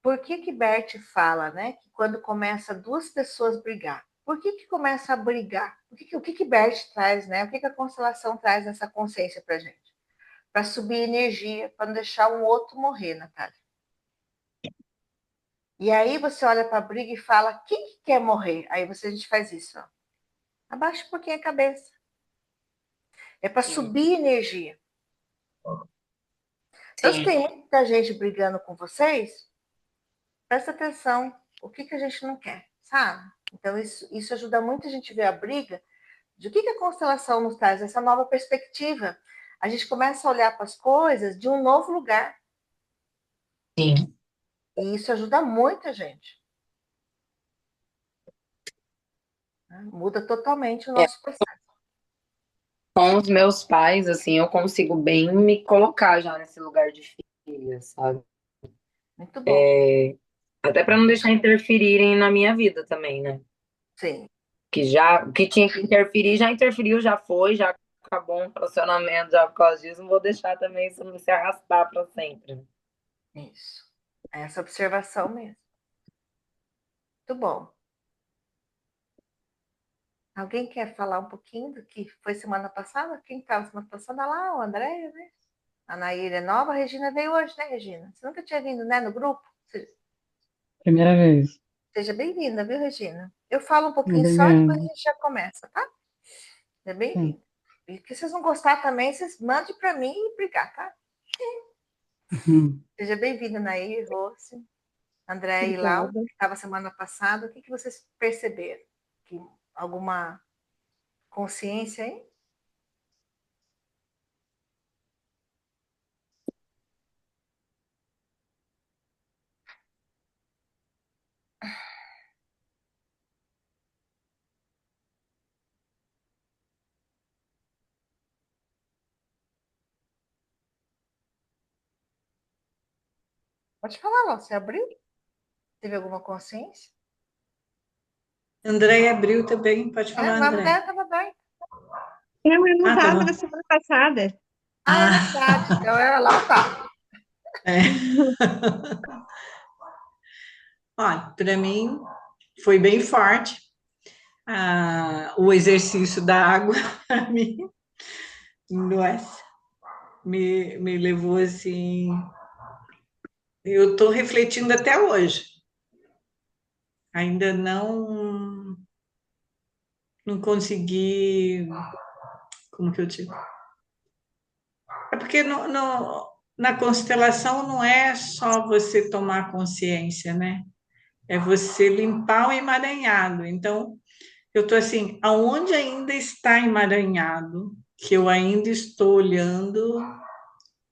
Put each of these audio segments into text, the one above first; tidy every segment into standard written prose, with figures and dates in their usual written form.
por que que Bert fala, né, que quando começa duas pessoas brigar, por que que começa a brigar? O que que Bert traz, né? O que que a constelação traz nessa consciência para gente? Para subir energia, para não deixar um outro morrer, Natália. E aí você olha para a briga e fala, quem que quer morrer? Aí a gente faz isso, ó. Abaixa um pouquinho a cabeça. É para Sim, subir energia. Então, se sim, tem muita gente brigando com vocês, presta atenção. O que que a gente não quer, sabe? Então, isso ajuda muito a gente ver a briga de o que que a constelação nos traz, essa nova perspectiva. A gente começa a olhar para as coisas de um novo lugar. sim. E isso ajuda muito a gente. Né? Muda totalmente o É, nosso processo. com os meus pais, assim, eu consigo bem me colocar já nesse lugar de filha, sabe? Muito bom. Até para não deixar interferirem na minha vida também, né? Sim, Que já, o que tinha que interferir, já interferiu, já foi, já acabou um relacionamento já por causa disso, não vou deixar também isso não se arrastar para sempre, né? isso. É essa observação mesmo. Muito bom. Alguém quer falar um pouquinho do que foi semana passada? Quem estava semana passada lá? O André, né? A Naíra é nova, a Regina veio hoje, né, Regina? Você nunca tinha vindo, né, no grupo? Primeira vez. Seja bem-vinda, viu, Regina? Eu falo um pouquinho só, depois a Obrigado. gente já começa, tá? Seja Sim. bem-vinda. E que vocês não gostar também, vocês mandem para mim e brigar, tá? Uhum. Seja bem-vinda, Nair, Rose, André e Lau, Obrigada. que estava semana passada. O que, que vocês perceberam? Que, alguma consciência aí? Pode falar, Lau, você abriu? Teve alguma consciência? André abriu também, pode É, falar, mas André. até estava bem. Eu não Ah, tá estava na bom. semana passada. Ah, é Ah, verdade. Então era Lau, tá. é. Olha, para mim foi bem forte. O exercício da água, para mim, nossa, me levou assim. Eu estou refletindo até hoje. Ainda não consegui, como que eu digo? É porque na constelação não é só você tomar consciência, né? É você limpar o emaranhado. Então, eu estou assim, aonde ainda está emaranhado, que eu ainda estou olhando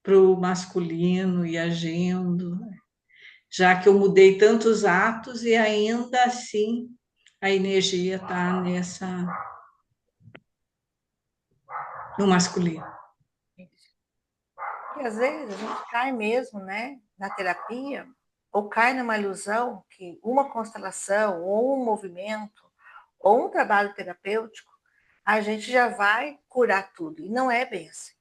para o masculino e agindo, já que eu mudei tantos atos e ainda assim a energia está no masculino. E às vezes a gente cai mesmo, né, na terapia, ou cai numa ilusão que uma constelação, ou um movimento, ou um trabalho terapêutico, a gente já vai curar tudo. E não é bem assim.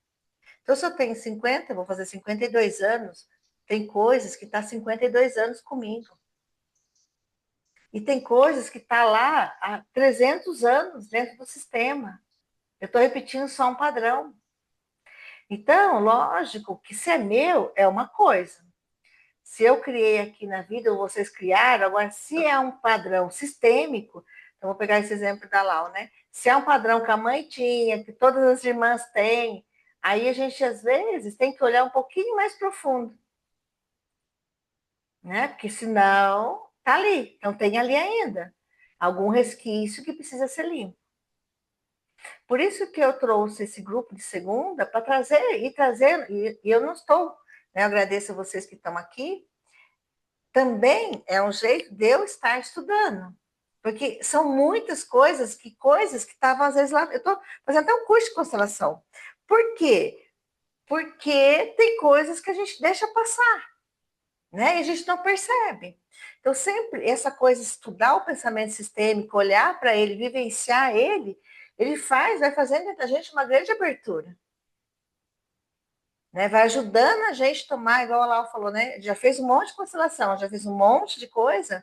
Então, se eu tenho 50, vou fazer 52 anos, tem coisas que estão tá 52 anos comigo. E tem coisas que estão tá lá há 300 anos dentro do sistema. Eu estou repetindo só um padrão. Então, lógico que se é meu, é uma coisa. Se eu criei aqui na vida, ou vocês criaram, agora, se é um padrão sistêmico, então vou pegar esse exemplo da Lau, né? Se é um padrão que a mãe tinha, que todas as irmãs têm, aí a gente, às vezes, tem que olhar um pouquinho mais profundo, né? Porque senão, tá ali, não tem ali ainda. Algum resquício que precisa ser limpo. Por isso que eu trouxe esse grupo de segunda para trazer, e eu não estou, né? Eu agradeço a vocês que estão aqui, também é um jeito de eu estar estudando. Porque são muitas coisas que estavam às vezes lá. Eu estou fazendo até um curso de constelação. Por quê? Porque tem coisas que a gente deixa passar, né? E a gente não percebe. Então, sempre essa coisa, estudar o pensamento sistêmico, olhar para ele, vivenciar ele, vai fazendo da gente uma grande abertura. né? Vai ajudando a gente a tomar, igual a Lau falou, né? Já fez um monte de constelação, já fiz um monte de coisa.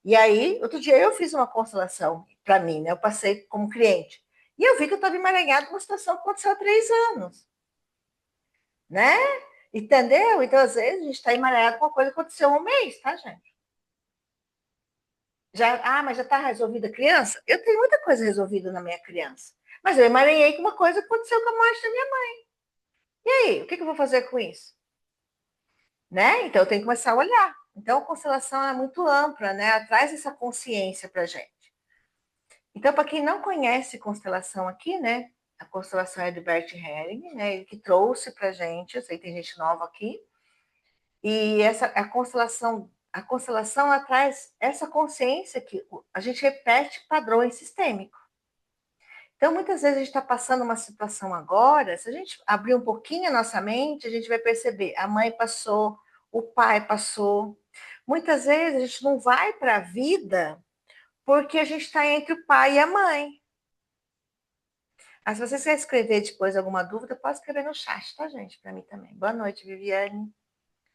E aí, outro dia eu fiz uma constelação para mim, né? Eu passei como cliente. E eu vi que eu estava emaranhada com uma situação que aconteceu há 3 anos, né? Entendeu? Então, às vezes, a gente está emaranhado com uma coisa que aconteceu há um mês, tá, gente? Mas já está resolvida a criança? Eu tenho muita coisa resolvida na minha criança. Mas eu emaranhei com uma coisa que aconteceu com a morte da minha mãe. E aí, o que eu vou fazer com isso? Né? Então, eu tenho que começar a olhar. Então, a constelação é muito ampla, né? Ela traz essa consciência para a gente. Então, para quem não conhece constelação aqui, né? A constelação é de Bert Helling, né? Ele que trouxe para a gente, eu sei que tem gente nova aqui. E a constelação ela traz essa consciência que a gente repete padrões sistêmicos. Então, muitas vezes a gente está passando uma situação agora, se a gente abrir um pouquinho a nossa mente, a gente vai perceber, a mãe passou, o pai passou. Muitas vezes a gente não vai para a vida porque a gente está entre o pai e a mãe. Mas se você quiser escrever depois alguma dúvida, pode escrever no chat, tá, gente? Para mim também. Boa noite, Viviane.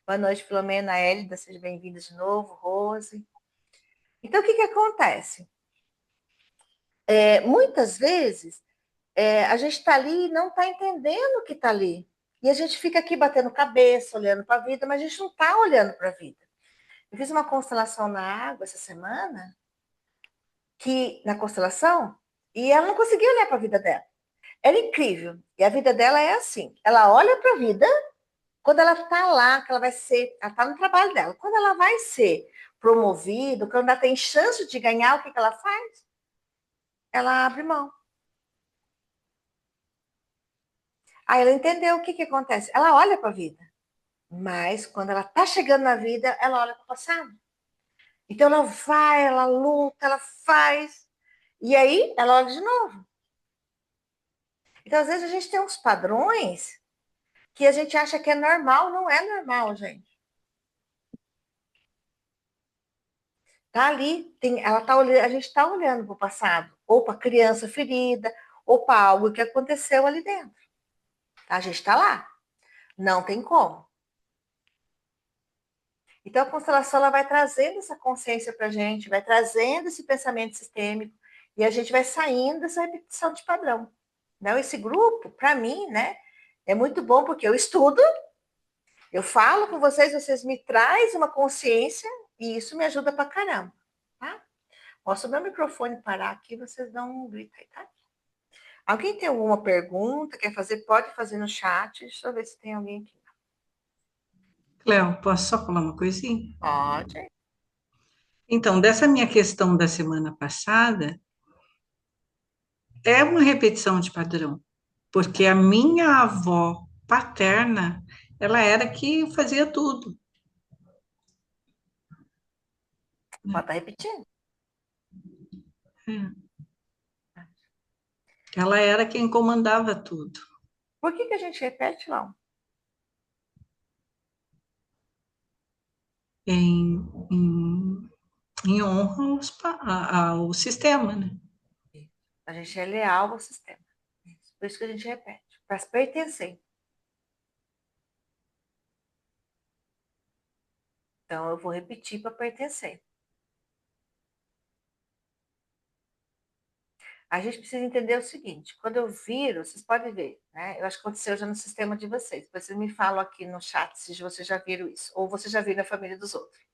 Boa noite, Filomena, Hélida. Seja bem-vinda de novo, Rose. Então, o que acontece? Muitas vezes, a gente está ali e não está entendendo o que está ali. E a gente fica aqui batendo cabeça, olhando para a vida, mas a gente não está olhando para a vida. Eu fiz uma constelação na água essa semana, na constelação, e ela não conseguia olhar para a vida dela. Era incrível. E a vida dela é assim: ela olha para a vida, quando ela está lá, que ela vai ser, ela está no trabalho dela, quando ela vai ser promovida, quando ela tem chance de ganhar, o que ela faz? Ela abre mão. Aí ela entendeu o que acontece. Ela olha para a vida, mas quando ela está chegando na vida, ela olha para o passado. Então ela vai, ela luta, ela faz, e aí ela olha de novo. Então, às vezes, a gente tem uns padrões que a gente acha que é normal, não é normal, gente. Tá ali, ela tá olhando, a gente está olhando para o passado, ou para a criança ferida, ou para algo que aconteceu ali dentro. A gente está lá. Não tem como. Então, a constelação ela vai trazendo essa consciência para a gente, vai trazendo esse pensamento sistêmico, e a gente vai saindo dessa repetição de padrão. Então, esse grupo, para mim, né, é muito bom, porque eu estudo, eu falo com vocês, vocês me trazem uma consciência, e isso me ajuda para caramba, tá? Posso o meu microfone parar aqui, vocês dão um grito aí, tá? Alguém tem alguma pergunta, quer fazer? Pode fazer no chat, deixa eu ver se tem alguém aqui. Cléo, posso só falar uma coisinha? Pode. Então, dessa minha questão da semana passada, é uma repetição de padrão, porque a minha avó paterna, ela era que fazia tudo. Pode estar repetindo. Ela era quem comandava tudo. Por que a gente repete, não? Em honra ao sistema, né? A gente é leal ao sistema. Por isso que a gente repete, para pertencer. Então, eu vou repetir para pertencer. A gente precisa entender o seguinte: quando eu viro, vocês podem ver, né? Eu acho que aconteceu já no sistema de vocês. Depois vocês me falam aqui no chat se vocês já viram isso, ou vocês já viram na família dos outros.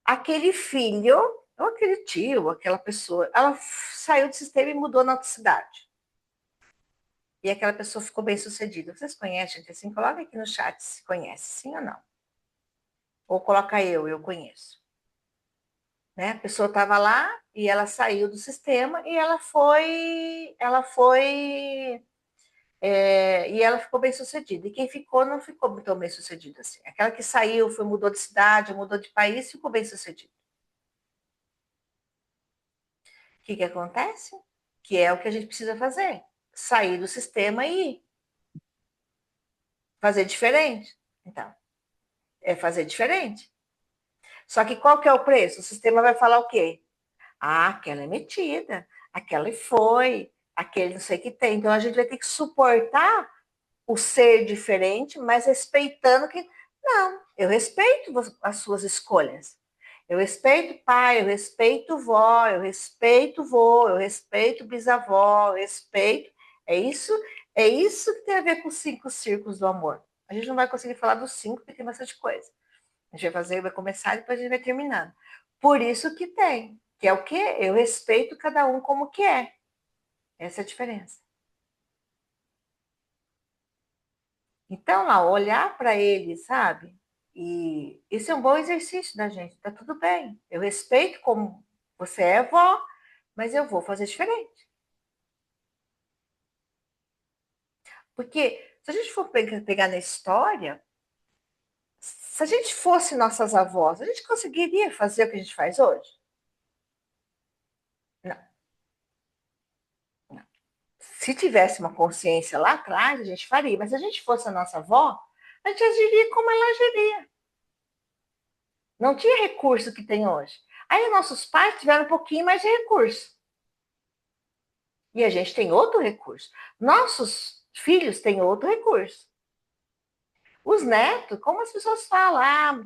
Aquele filho, ou aquele tio, aquela pessoa, ela saiu do sistema e mudou na outra cidade. E aquela pessoa ficou bem sucedida. Vocês conhecem, gente? Assim, coloca aqui no chat se conhece, sim ou não. Ou coloca eu conheço. Né? A pessoa estava lá e ela saiu do sistema e e ela ficou bem sucedida. E quem ficou não ficou tão bem sucedido assim. Aquela que saiu, mudou de cidade, mudou de país, ficou bem sucedida. O que acontece? Que é o que a gente precisa fazer. Sair do sistema e fazer diferente. Então, é fazer diferente. Só que qual que é o preço? O sistema vai falar o quê? Ah, aquela é metida, aquela foi, aquele não sei o que tem. Então, a gente vai ter que suportar o ser diferente, mas respeitando que... Não, eu respeito as suas escolhas. Eu respeito pai, eu respeito vó, eu respeito vô, eu respeito bisavó, eu respeito... É isso que tem a ver com os 5 círculos do amor. A gente não vai conseguir falar dos 5, porque tem bastante coisa. A gente vai começar e depois a gente vai terminando. Por isso que tem, que é o quê? Eu respeito cada um como que é. Essa é a diferença. Então, lá, olhar para ele, sabe? E esse é um bom exercício da gente, tá tudo bem. Eu respeito como você é, vó, mas eu vou fazer diferente. Porque se a gente for pegar na história, se a gente fosse nossas avós, a gente conseguiria fazer o que a gente faz hoje? Não, não. Se tivesse uma consciência lá atrás, a gente faria, mas se a gente fosse a nossa avó, a gente agiria como ela agiria. Não tinha recurso que tem hoje. Aí nossos pais tiveram um pouquinho mais de recurso. E a gente tem outro recurso. Nossos filhos têm outro recurso. Os netos, como as pessoas falam,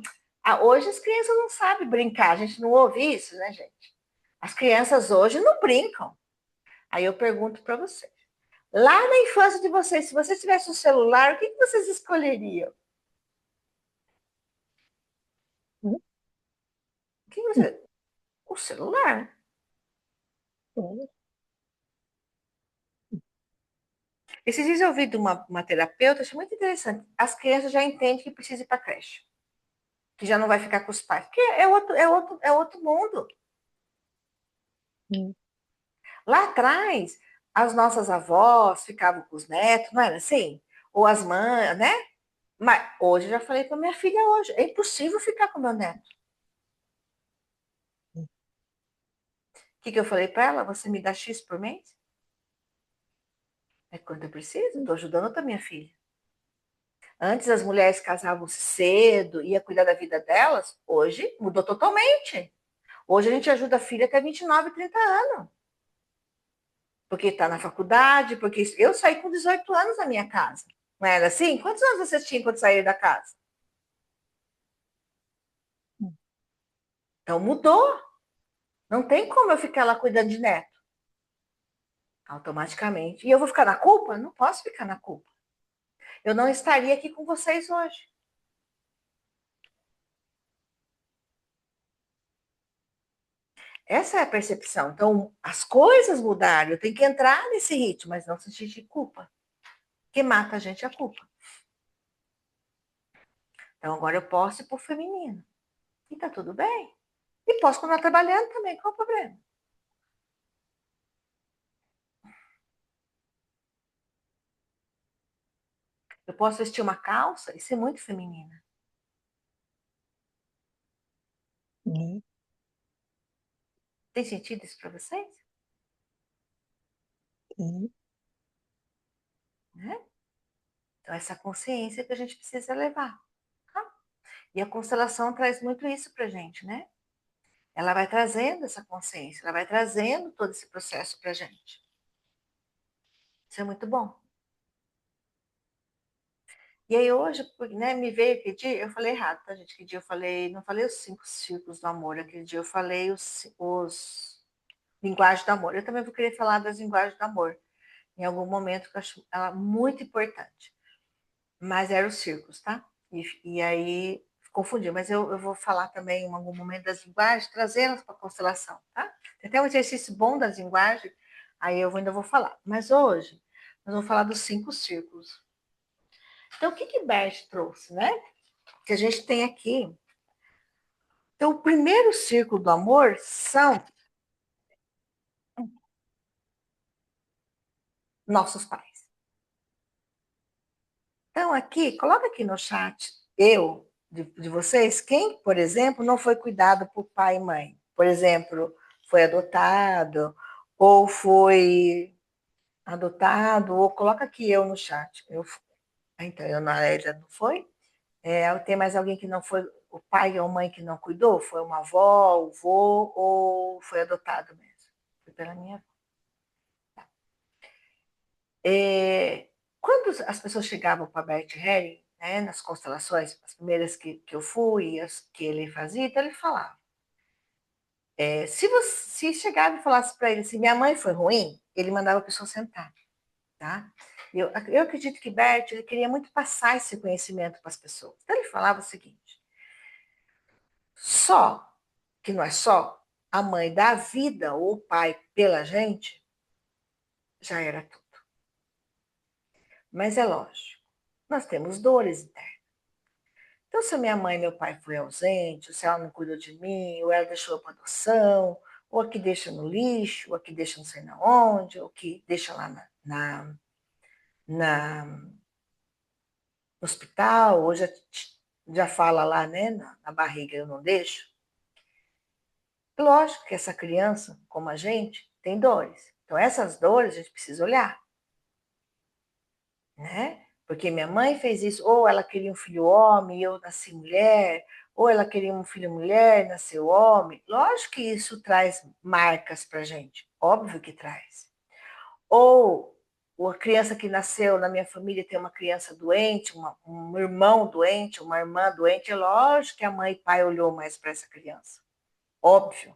hoje as crianças não sabem brincar, a gente não ouve isso, né, gente? As crianças hoje não brincam. Aí eu pergunto para vocês, lá na infância de vocês, se vocês tivessem um celular, o que vocês escolheriam? Hum, O que você... O celular. hum, Esses dias eu ouvi de uma terapeuta, achei muito interessante. As crianças já entendem que precisa ir para a creche, que já não vai ficar com os pais, porque é outro mundo. hum. Lá atrás, as nossas avós ficavam com os netos, não era assim? Ou as mães, né? Mas hoje eu já falei para minha filha hoje, é impossível ficar com meu neto. O que eu falei para ela? Você me dá X por mês? É quanto eu preciso, estou ajudando a minha filha. Antes as mulheres casavam-se cedo, ia cuidar da vida delas, hoje mudou totalmente. Hoje a gente ajuda a filha até 29, 30 anos. Porque está na faculdade, porque eu saí com 18 anos da minha casa. Não era assim? Quantos anos vocês tinham quando saíram da casa? Então mudou. Não tem como eu ficar lá cuidando de neto. Automaticamente. E eu vou ficar na culpa? Não posso ficar na culpa. Eu não estaria aqui com vocês hoje. Essa é a percepção. Então, as coisas mudaram. Eu tenho que entrar nesse ritmo, mas não sentir de culpa. Que mata a gente é a culpa. Então, agora eu posso ir para o feminino. E tá tudo bem. E posso continuar trabalhando também. Qual o problema? Eu posso vestir uma calça e ser muito feminina. Hum, Tem sentido isso para vocês? hum. Né? Então, essa consciência que a gente precisa levar. Tá? E a constelação traz muito isso para a gente, né? Ela vai trazendo essa consciência, ela vai trazendo todo esse processo para a gente. Isso é muito bom. E aí hoje, né, me veio aquele dia, eu falei errado, tá, gente? Que dia eu falei, não falei os 5 círculos do amor, aquele dia eu falei os linguagens do amor. Eu também vou querer falar das linguagens do amor em algum momento, que eu acho ela muito importante. Mas eram os círculos, tá? E aí confundi, mas eu vou falar também em algum momento das linguagens, trazê-las para a constelação, tá? Tem até um exercício bom das linguagens, aí eu ainda vou falar. Mas hoje, nós vamos falar dos 5 círculos. Então, o que Bert trouxe, né? Que a gente tem aqui. Então, o primeiro círculo do amor são nossos pais. Então, aqui, coloca aqui no chat, de vocês, quem, por exemplo, não foi cuidado por pai e mãe? Por exemplo, foi adotado, ou foi adotado, ou coloca aqui eu no chat. Então, eu na Lélia não foi? Tem mais alguém que não foi, o pai ou a mãe que não cuidou? Foi uma avó, o vô, ou foi adotado mesmo? Foi pela minha avó. quando as pessoas chegavam para Bert Helling, né, nas constelações, as primeiras que eu fui, as que ele fazia, então ele falava. Se chegava e falasse para ele assim, minha mãe foi ruim, ele mandava a pessoa sentar. Tá? Eu acredito que Bert ele queria muito passar esse conhecimento para as pessoas. Então ele falava o seguinte: só que não é só a mãe dá a vida ou o pai pela gente, já era tudo. Mas é lógico, nós temos dores internas. Então, se a minha mãe e meu pai foi ausente, ou se ela não cuidou de mim, ou ela deixou para adoção, ou a que deixa no lixo, ou a que deixa não sei na onde, ou que deixa lá no hospital, ou já fala lá, né, na barriga, eu não deixo. Lógico que essa criança, como a gente, tem dores. Então, essas dores a gente precisa olhar, né? Porque minha mãe fez isso, ou ela queria um filho homem e eu nasci mulher, ou ela queria um filho mulher, nasceu homem. Lógico que isso traz marcas para gente, óbvio que traz. Ou a criança que nasceu na minha família tem uma criança doente, um irmão doente, uma irmã doente, é lógico que a mãe e pai olhou mais para essa criança. Óbvio,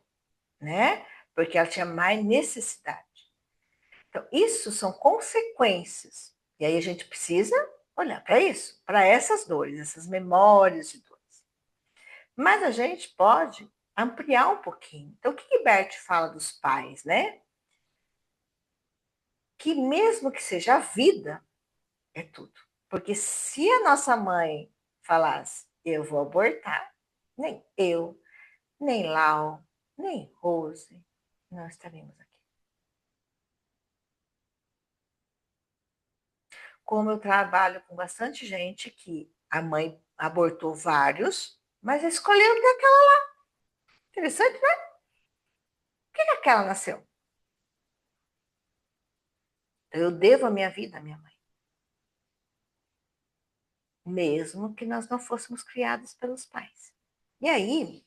né? Porque ela tinha mais necessidade. Então, isso são consequências. E aí a gente precisa olhar para isso, para essas dores, essas memórias de dores. Mas a gente pode ampliar um pouquinho. Então, o que Bert fala dos pais, né? Que mesmo que seja a vida, é tudo. Porque se a nossa mãe falasse, eu vou abortar, nem eu, nem Lau, nem Rose, não estaremos aqui. Como eu trabalho com bastante gente que a mãe abortou vários, mas escolheu ter aquela lá. Interessante, né? Por que aquela nasceu? Eu devo a minha vida à minha mãe. Mesmo que nós não fôssemos criados pelos pais. E aí,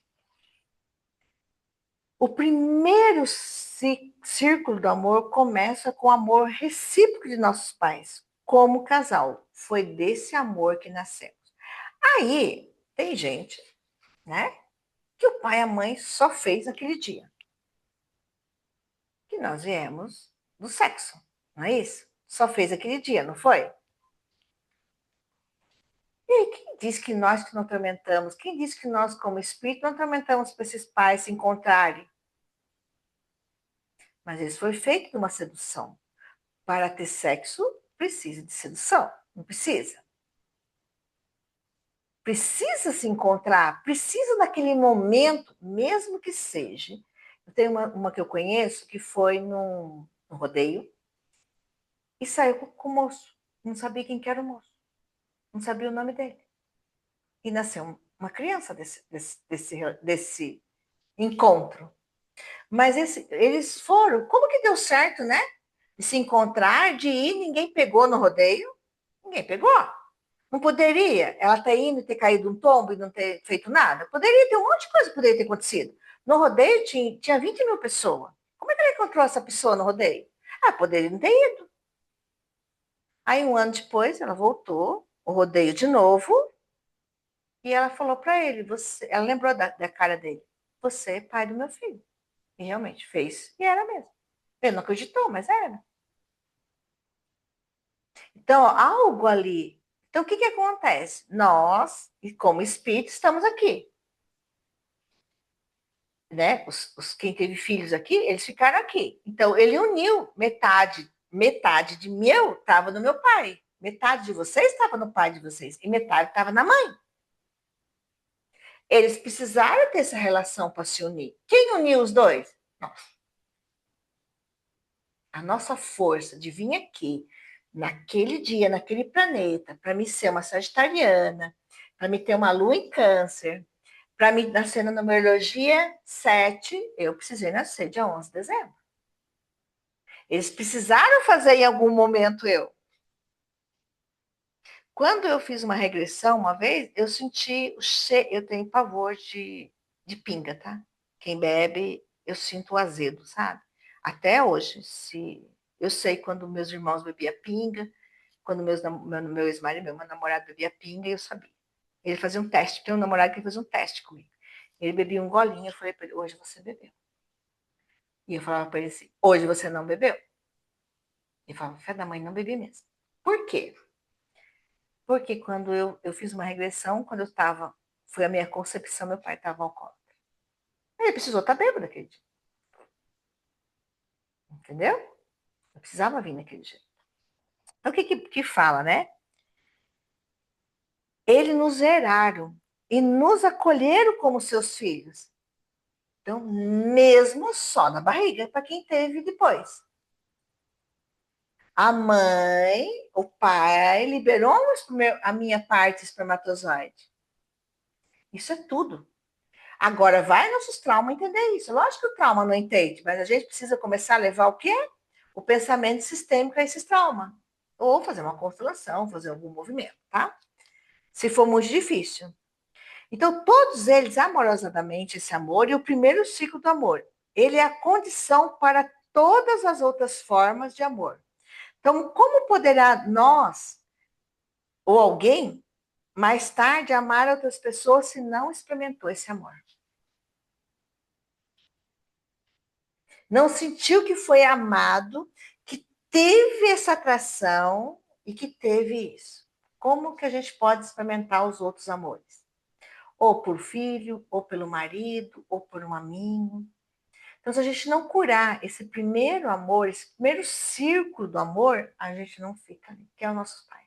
o primeiro círculo do amor começa com o amor recíproco de nossos pais, como casal. Foi desse amor que nascemos. Aí, tem gente, né, que o pai e a mãe só fez naquele dia. Que nós viemos do sexo, não é isso? Só fez aquele dia, não foi? E aí, quem diz que nós que não atormentamos? Quem diz que nós, como espírito, não atormentamos para esses pais se encontrarem? Mas isso foi feito de uma sedução. Para ter sexo, precisa de sedução, não precisa? Precisa se encontrar, precisa naquele momento, mesmo que seja. Eu tenho uma que eu conheço que foi no rodeio e saiu com o moço. Não sabia quem que era o moço, não sabia o nome dele. E nasceu uma criança desse encontro. Mas eles foram, como que deu certo, né? De se encontrar, de ir, ninguém pegou no rodeio, ninguém pegou. Não poderia ela ter ido e ter caído um tombo e não ter feito nada? Poderia ter um monte de coisa que poderia ter acontecido. No rodeio tinha 20 mil pessoas. Como é que ela encontrou essa pessoa no rodeio? Ah, poderia não ter ido. Aí, um ano depois, ela voltou, o rodeio de novo, e ela falou para ele, ela lembrou da cara dele, você é pai do meu filho. E realmente fez, e era mesmo. Ele não acreditou, mas era. Então, algo ali. Então, o que acontece? Nós, como espírito, estamos aqui. Né? Quem teve filhos aqui, eles ficaram aqui. Então, ele uniu metade de meu estava no meu pai, metade de vocês estava no pai de vocês, e metade estava na mãe. Eles precisaram ter essa relação para se unir. Quem uniu os dois? Nós. A nossa força de vir aqui, naquele dia, naquele planeta, para me ser uma sagitariana, para me ter uma lua em câncer, para me nascer na numerologia 7, eu precisei nascer dia 11 de dezembro. Eles precisaram fazer em algum momento eu. Quando eu fiz uma regressão uma vez, eu senti eu tenho pavor de pinga, tá? Quem bebe, eu sinto o azedo, sabe? Até hoje, se eu sei quando meus irmãos bebiam pinga, quando meu ex-marido, meu namorado bebia pinga, eu sabia. Ele fazia um teste, tem um namorado que fazia um teste comigo. Ele bebia um golinho, eu falei para ele, hoje você bebeu. E eu falava para ele assim, hoje você não bebeu? Ele falava, fé da mãe, não bebi mesmo. Por quê? Porque quando eu fiz uma regressão, quando eu estava, foi a minha concepção, meu pai estava alcoólatra. Ele precisou estar bêbado naquele dia. Entendeu? Eu precisava vir naquele jeito. Então, o que fala, né? Eles nos geraram e nos acolheram como seus filhos. Então, mesmo só na barriga, para quem teve depois. A mãe, o pai, liberou a minha parte espermatozoide. Isso é tudo. Agora, vai nossos traumas entender isso. Lógico que o trauma não entende, mas a gente precisa começar a levar o quê? O pensamento sistêmico a esses traumas. Ou fazer uma constelação, fazer algum movimento, tá? Se for muito difícil. Então, todos eles, amorosamente, esse amor, e o primeiro ciclo do amor, ele é a condição para todas as outras formas de amor. Então, como poderá nós, ou alguém, mais tarde amar outras pessoas se não experimentou esse amor? Não sentiu que foi amado, que teve essa atração e que teve isso. Como que a gente pode experimentar os outros amores? Ou por filho, ou pelo marido, ou por um amigo. Então, se a gente não curar esse primeiro amor, esse primeiro círculo do amor, a gente não fica ali, que é os nossos pais.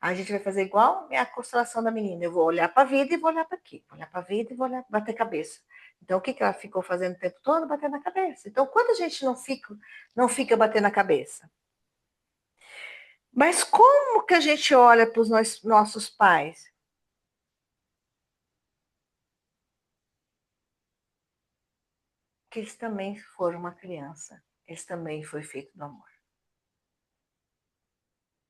A gente vai fazer igual a constelação da menina. Eu vou olhar para a vida e vou olhar para aqui. Vou olhar para a vida e vou olhar, bater cabeça. Então, o que ela ficou fazendo o tempo todo? Batendo na cabeça. Então, quando a gente não fica batendo na cabeça? Mas como que a gente olha para os nossos pais? Que eles também foram uma criança. Eles também foi feito do amor.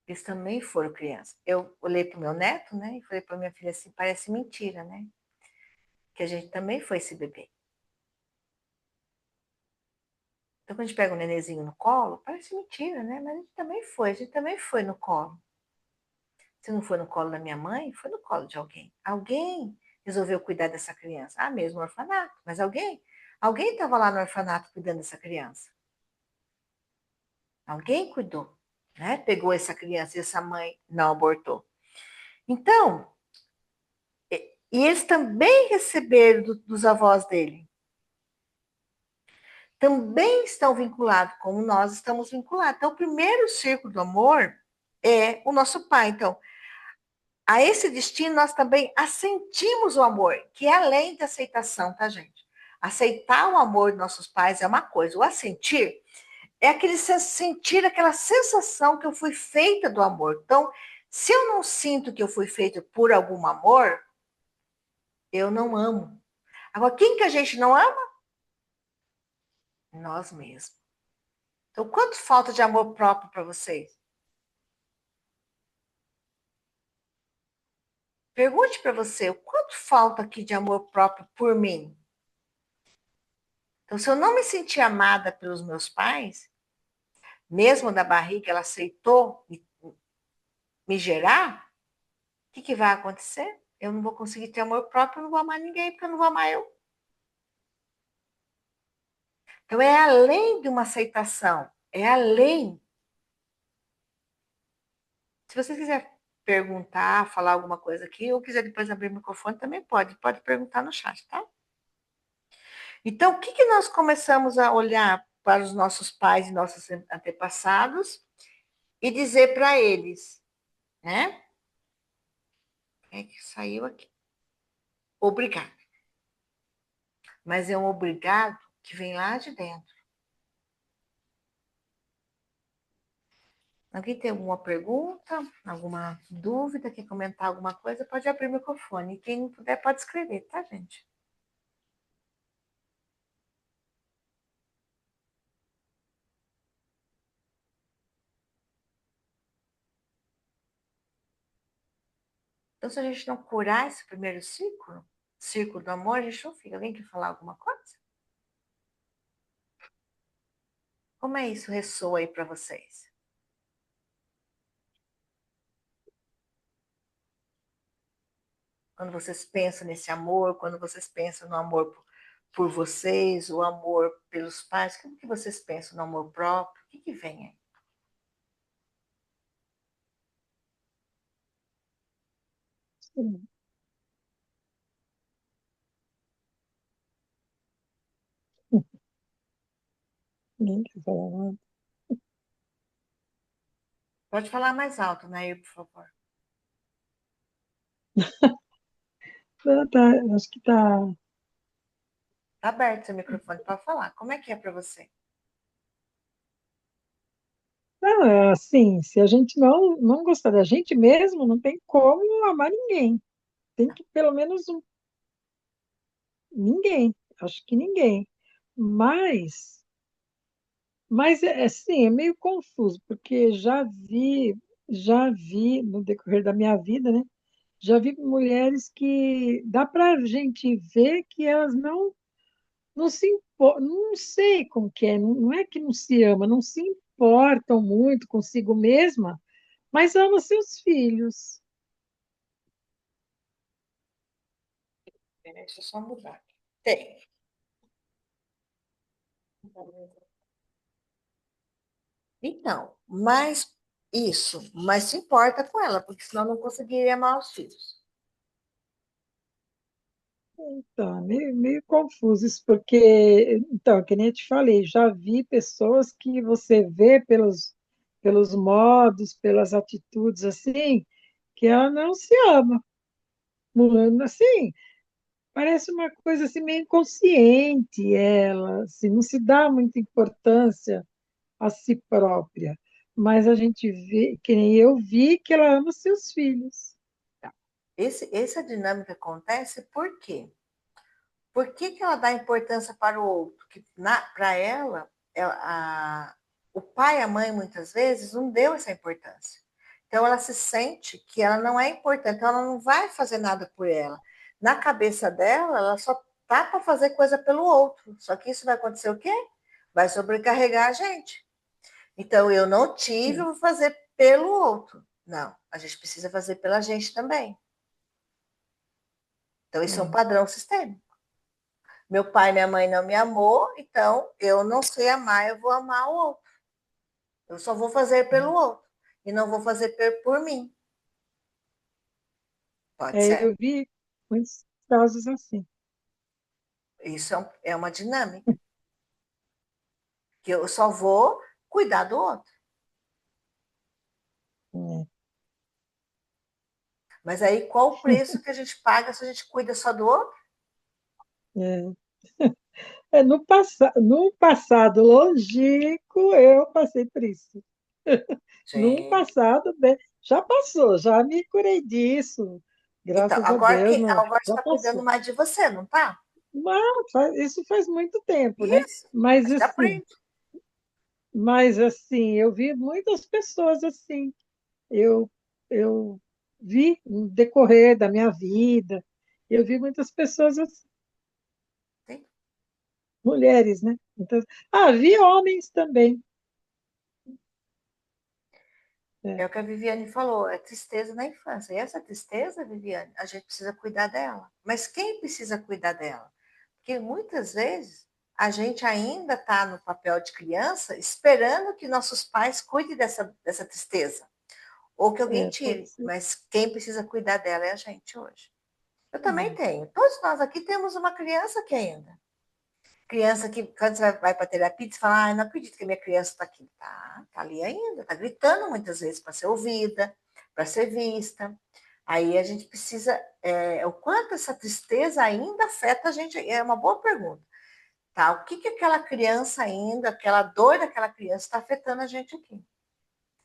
Eles também foram criança. Eu olhei para o meu neto, né? E falei para minha filha assim, parece mentira, né? Que a gente também foi esse bebê. Então, quando a gente pega um nenenzinho no colo, parece mentira, né? Mas a gente também foi no colo. Se não foi no colo da minha mãe, foi no colo de alguém. Alguém resolveu cuidar dessa criança. Ah, mesmo no orfanato, mas alguém estava lá no orfanato cuidando dessa criança. Alguém cuidou, né? Pegou essa criança e essa mãe não abortou. Então, e eles também receberam dos avós dele. Também estão vinculados, como nós estamos vinculados. Então, o primeiro círculo do amor é o nosso pai. Então, a esse destino nós também assentimos o amor, que é além da aceitação, tá, gente? Aceitar o amor dos nossos pais é uma coisa, o assentir é aquele sentir aquela sensação que eu fui feita do amor. Então, se eu não sinto que eu fui feita por algum amor, eu não amo. Agora, quem que a gente não ama? Nós mesmos. Então, quanto falta de amor próprio para vocês? Pergunte para você, o quanto falta aqui de amor próprio por mim? Então, se eu não me sentir amada pelos meus pais, mesmo da barriga, ela aceitou me gerar, o que vai acontecer? Eu não vou conseguir ter amor próprio, eu não vou amar ninguém, porque eu não vou amar eu. Então, é além de uma aceitação, é além. Se você quiser perguntar, falar alguma coisa aqui, ou quiser depois abrir o microfone, também pode perguntar no chat, tá? Então, o que nós começamos a olhar para os nossos pais e nossos antepassados e dizer para eles, né? É que saiu aqui. Obrigado. Mas é um obrigado que vem lá de dentro. Alguém tem alguma pergunta, alguma dúvida, quer comentar alguma coisa, pode abrir o microfone. E quem não puder, pode escrever, tá, gente? Então, se a gente não curar esse primeiro círculo do amor, a gente não fica. Alguém quer falar alguma coisa? Como é isso ressoa aí para vocês? Quando vocês pensam nesse amor, quando vocês pensam no amor por vocês, o amor pelos pais, como que vocês pensam no amor próprio? O que vem aí? Sim. Ninguém quer falar nada. Pode falar mais alto, Nair, por favor. Acho que tá. Está aberto seu microfone para falar. Como é que é para você? Não, é assim, se a gente não gostar da gente mesmo, não tem como amar ninguém. Tem que, pelo menos, ninguém. Acho que ninguém. Mas, mas assim, é meio confuso, porque já vi no decorrer da minha vida, né? Já vi mulheres que dá para a gente ver que elas não se importam, não sei como que é, não é que não se ama, não se importam muito consigo mesma, mas ama seus filhos. Deixa eu só mudar. Tem. Então, mas isso, mas se importa com ela, porque senão não conseguiria amar os filhos. Então, é meio confuso isso, porque, então, que nem eu te falei, já vi pessoas que você vê pelos modos, pelas atitudes, assim, que ela não se ama. Assim, parece uma coisa assim, meio inconsciente ela, assim, não se dá muita importância a si própria. Mas a gente vê, que nem eu vi, que ela ama seus filhos. Essa dinâmica acontece por quê? Por que ela dá importância para o outro? Que para ela, o pai e a mãe, muitas vezes, não deu essa importância. Então, ela se sente que ela não é importante, então ela não vai fazer nada por ela. Na cabeça dela, ela só tá para fazer coisa pelo outro. Só que isso vai acontecer o quê? Vai sobrecarregar a gente. Então, eu não tive, eu vou fazer pelo outro. Não, a gente precisa fazer pela gente também. Então, isso é um É, padrão sistêmico. Meu pai e minha mãe não me amou, então eu não sei amar, eu vou amar o outro. Eu só vou fazer pelo outro e não vou fazer por mim. Pode ser. eu vi muitos casos assim. Isso é uma dinâmica. Que eu só vou cuidar do outro. É. Mas aí qual o preço que a gente paga se a gente cuida só do outro? É. No passado longínquo, eu passei por isso. Num Sim. passado, já passou, já me curei disso, Então, graças a Deus, não, agora já está cuidando passou. mais de você, não tá? Isso faz muito tempo, né? Isso. A Mas gente assim, aprende. mas assim, eu vi muitas pessoas assim. Eu, eu vi no decorrer da minha vida, eu vi muitas pessoas assim, Sim. mulheres, né? Então, vi homens também. É É, o que a Viviane falou, é tristeza na infância. E essa tristeza, Viviane, a gente precisa cuidar dela. Mas quem precisa cuidar dela? Porque muitas vezes a gente ainda está no papel de criança esperando que nossos pais cuidem dessa tristeza. Ou que alguém pode tire. ser. Mas quem precisa cuidar dela é a gente hoje. Eu também É, tenho. Todos nós aqui temos uma criança que ainda. Criança que, quando você vai para terapia, você fala, não acredito que a minha criança está aqui. Tá ali ainda, está gritando muitas vezes para ser ouvida, para ser vista. Aí a gente precisa, o quanto essa tristeza ainda afeta a gente, é uma boa pergunta. Tá? O que aquela criança ainda, aquela dor daquela criança está afetando a gente aqui?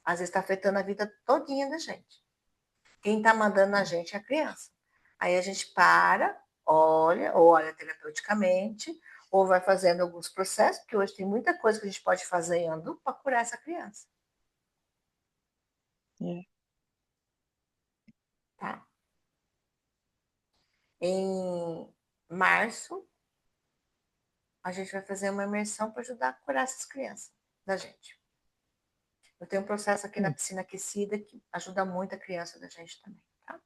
Às vezes está afetando a vida todinha da gente. Quem está mandando na gente é a criança. Aí a gente para, olha, ou olha terapeuticamente, ou vai fazendo alguns processos, porque hoje tem muita coisa que a gente pode fazer em Andu para curar essa criança. é. Tá? Em março, a gente vai fazer uma imersão para ajudar a curar essas crianças da gente. Eu tenho um processo aqui na piscina aquecida que ajuda muito a criança da gente também. Tá?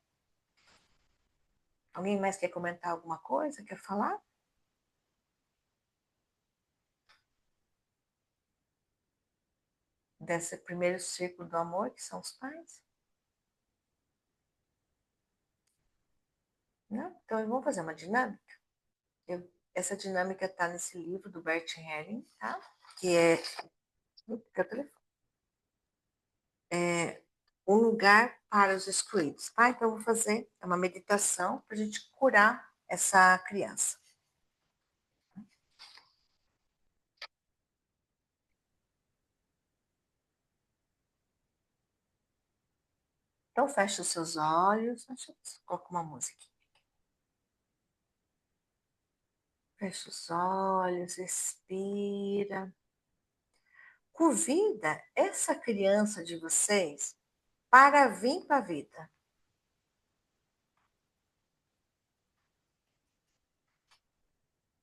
Alguém mais quer comentar alguma coisa? Quer falar? Desse primeiro círculo do amor, que são os pais? Não? Então, vamos fazer uma dinâmica. Essa dinâmica está nesse livro do Bert Helling, tá? Que é... Fica o telefone. Um lugar para os excluídos, tá? Então, eu vou fazer uma meditação para a gente curar essa criança. Então, feche os seus olhos. Deixa eu colocar uma música. Feche os olhos, respira. Convida essa criança de vocês para vir para a vida.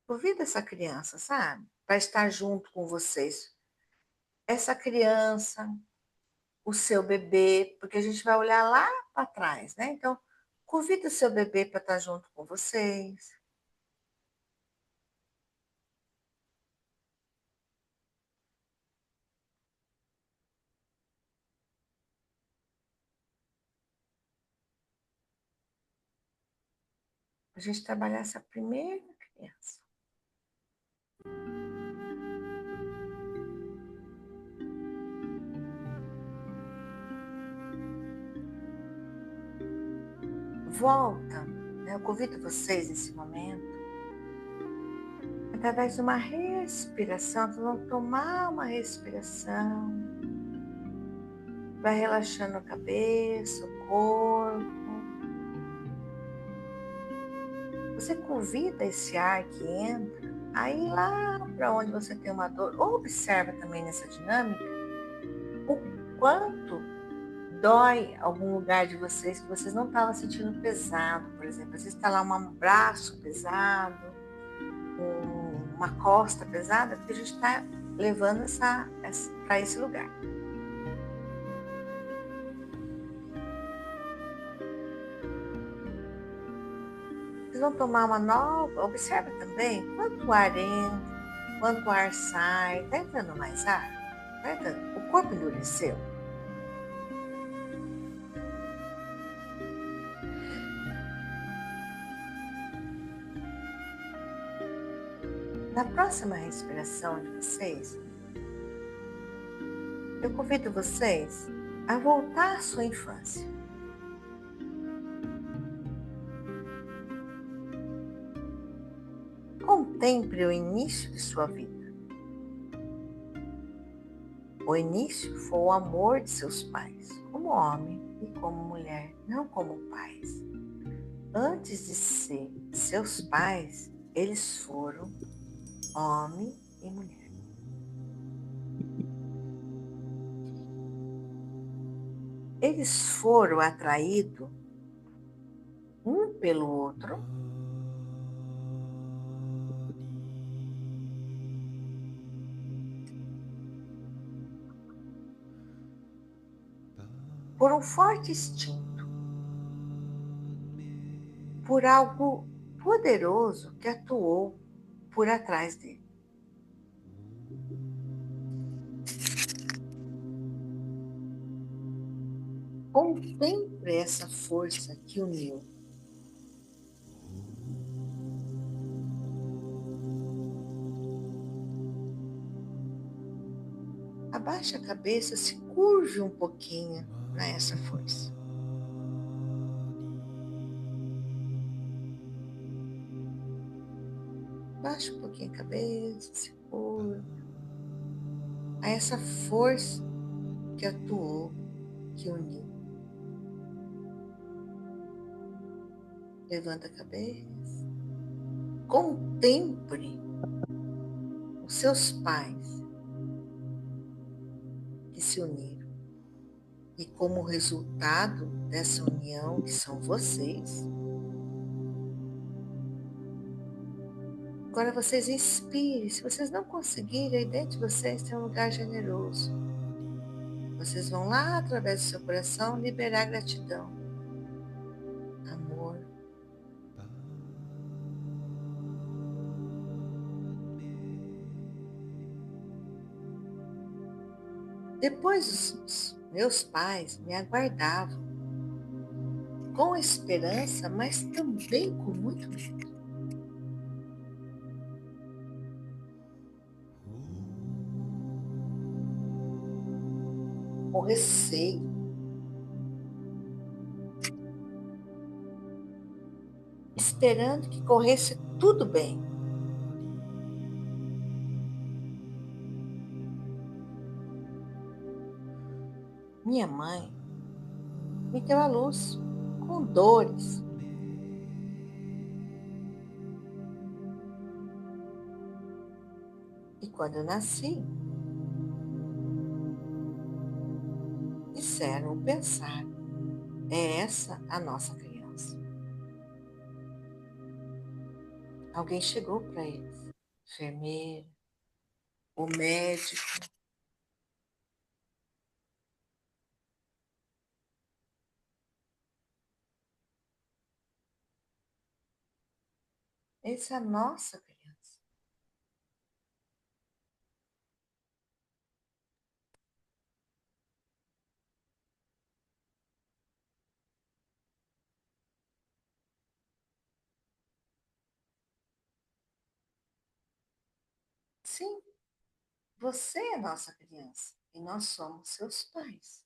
Convida essa criança, sabe? Para estar junto com vocês. Essa criança, o seu bebê, porque a gente vai olhar lá para trás, né? Então, convida o seu bebê para estar junto com vocês. A gente trabalhar essa primeira criança. Volta, né? Eu convido vocês nesse momento, através de uma respiração, vocês vão tomar uma respiração, vai relaxando a cabeça, o corpo. Você convida esse ar que entra aí lá para onde você tem uma dor. Observa também nessa dinâmica o quanto dói algum lugar de vocês que vocês não estavam sentindo pesado, por exemplo. Às vezes está lá um braço pesado, uma costa pesada, porque a gente está levando para esse lugar. Vocês vão tomar uma nova, observa também quanto ar entra, quanto ar sai. Está entrando mais ar? Tá entrando. O corpo endureceu. Na próxima respiração de vocês, eu convido vocês a voltar à sua infância. Contemple o início de sua vida. O início foi o amor de seus pais, como homem e como mulher, não como pais. Antes de ser seus pais, eles foram homem e mulher. Eles foram atraídos um pelo outro por um forte instinto, por algo poderoso que atuou por atrás dele. Contemple essa força que uniu. Abaixe a cabeça, se curve um pouquinho nessa força. Abaixe um pouquinho a cabeça, se curve. A essa força que atuou, que uniu. Levanta a cabeça. Contemple os seus pais que se uniram. E como resultado dessa união, que são vocês, agora vocês inspirem. Se vocês não conseguirem, aí dentro de vocês tem um lugar generoso. Vocês vão lá, através do seu coração, liberar gratidão, amor, Depois, os meus pais me aguardavam com esperança, mas também com muito medo. Com receio. Esperando que corresse tudo bem. Minha mãe me deu à luz com dores. E quando eu nasci, disseram ou pensaram, é essa a nossa criança. Alguém chegou para eles, enfermeiro, o médico. Essa é a nossa criança. Sim, você é a nossa criança e nós somos seus pais.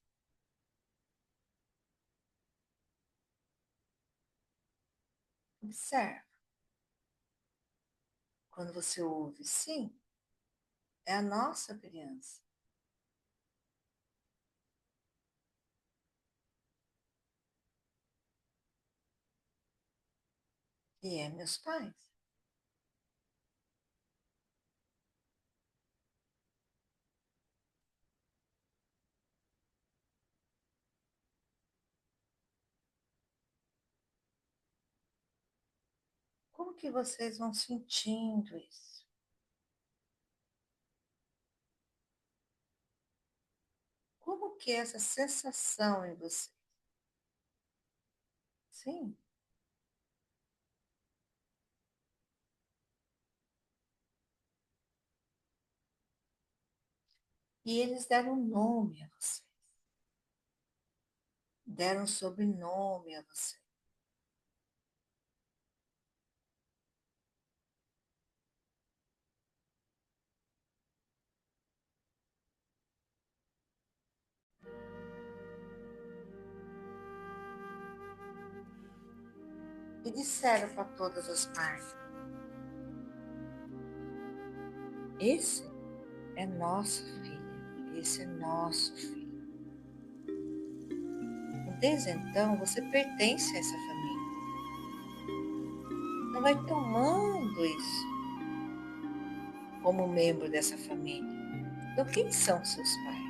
Observe. Quando você ouve sim, é a nossa criança. E é meus pais. Como que vocês vão sentindo isso? Como que é essa sensação em você? Sim. E eles deram um nome a você. Deram um sobrenome a você. E disseram para todas as partes, esse é nosso filho, esse é nosso filho. Desde então, você pertence a essa família. Então vai tomando isso como membro dessa família. Então, quem são seus pais?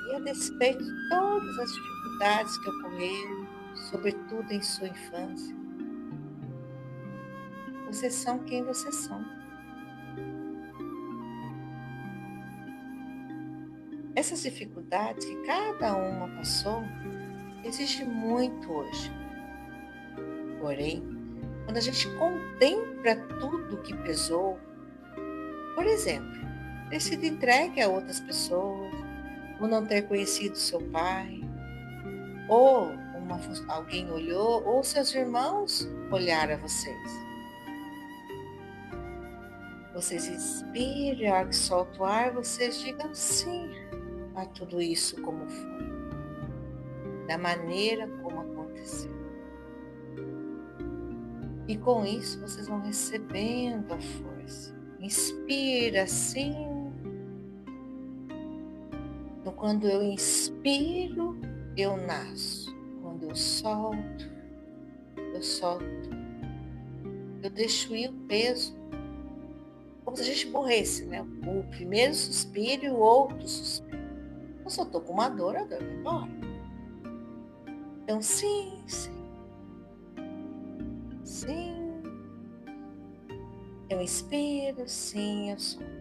E a despeito de todas as dificuldades que ocorreram, sobretudo em sua infância, vocês são quem vocês são. Essas dificuldades que cada uma passou, exigem muito hoje. Porém, quando a gente contempla tudo que pesou, por exemplo, ter sido entregue a outras pessoas, ou não ter conhecido seu pai, ou alguém olhou, ou seus irmãos olharam a vocês. Vocês inspiram, e a hora que solta o ar, vocês digam sim a tudo isso como foi, da maneira como aconteceu. E com isso vocês vão recebendo a força. Inspira sim. Então, quando eu inspiro, eu nasço. Quando eu solto, eu solto. Eu deixo ir o peso. Como se a gente morresse, né? O primeiro suspiro e o outro suspiro. Eu só estou com uma dor, a dor vai embora. Então, sim, sim. Sim. Eu inspiro, sim, eu solto.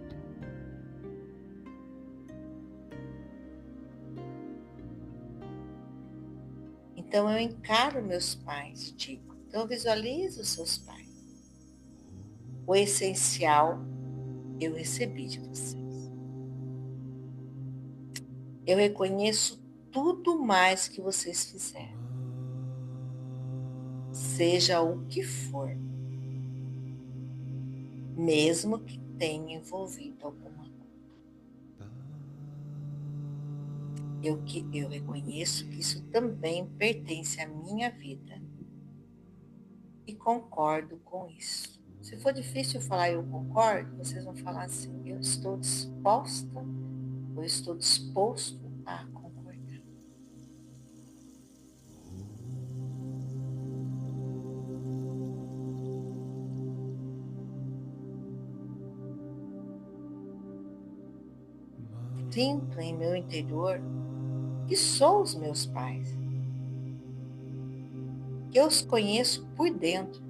Então, Então eu encaro meus pais, digo. Então eu visualizo os seus pais. O essencial eu recebi de vocês. Eu reconheço tudo mais que vocês fizeram. Seja o que for. Mesmo que tenha envolvido alguma coisa. Eu reconheço que isso também pertence à minha vida. E concordo com isso. Se for difícil eu falar eu concordo, vocês vão falar assim, eu estou disposta, ou estou disposto a concordar. Sinto em meu interior que sou os meus pais, que eu os conheço por dentro.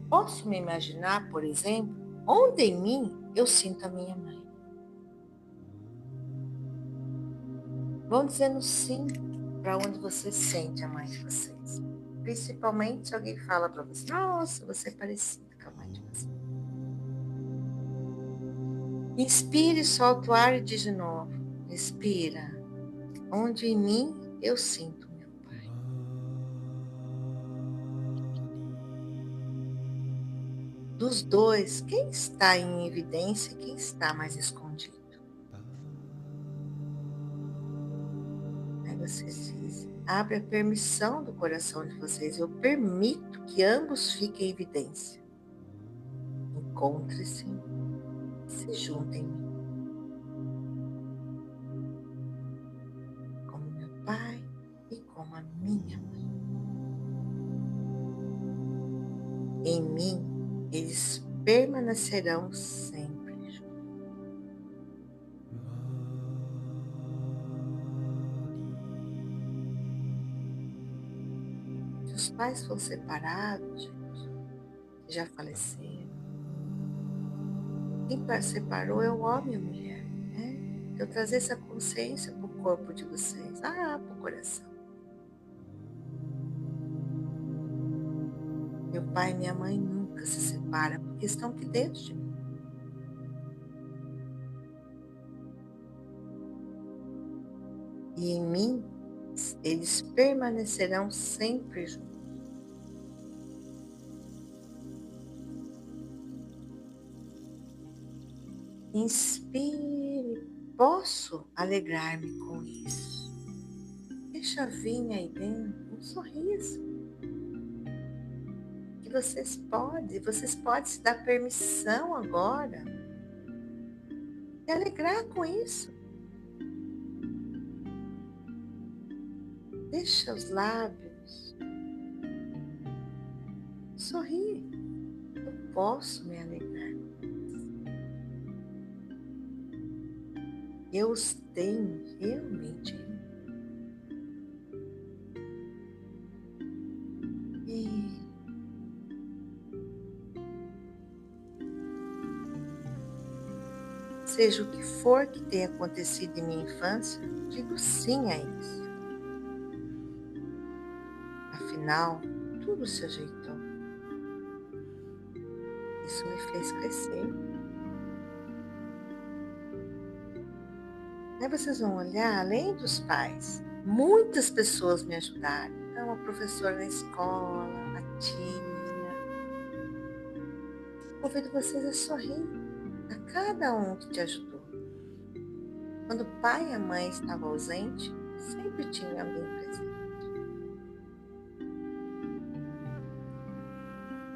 Posso me imaginar, por exemplo, onde em mim eu sinto a minha mãe. Vão dizendo sim para onde você sente a mãe de vocês. Principalmente se alguém fala para você, nossa, você é parecido com a mãe de vocês. Inspire, solta o ar e diz de novo. Respira. Onde em mim eu sinto meu pai. Dos dois, quem está em evidência e quem está mais escondido? Aí vocês dizem, abre a permissão do coração de vocês. Eu permito que ambos fiquem em evidência. Encontre-se, se juntem em mim. Como meu pai e como a minha mãe. Em mim, eles permanecerão sempre juntos. Se os pais foram separados, gente, já faleceram. Quem separou é o homem e a mulher, né? Eu trazer essa consciência para o corpo de vocês, para o coração. Meu pai e minha mãe nunca se separam, porque estão aqui dentro de mim. E em mim, eles permanecerão sempre juntos. Inspire, posso alegrar-me com isso. Deixa vir aí dentro um sorriso. Que vocês podem se dar permissão agora de alegrar com isso. Deixa os lábios sorrir. Eu posso me alegrar. Eu os tenho realmente. E seja o que for que tenha acontecido em minha infância, digo sim a isso. Afinal, tudo se ajeitou. Isso me fez crescer. Aí vocês vão olhar, além dos pais, muitas pessoas me ajudaram. Então, a professora na escola, a tia. Convido vocês a sorrir a cada um que te ajudou. Quando o pai e a mãe estavam ausentes, sempre tinha alguém presente.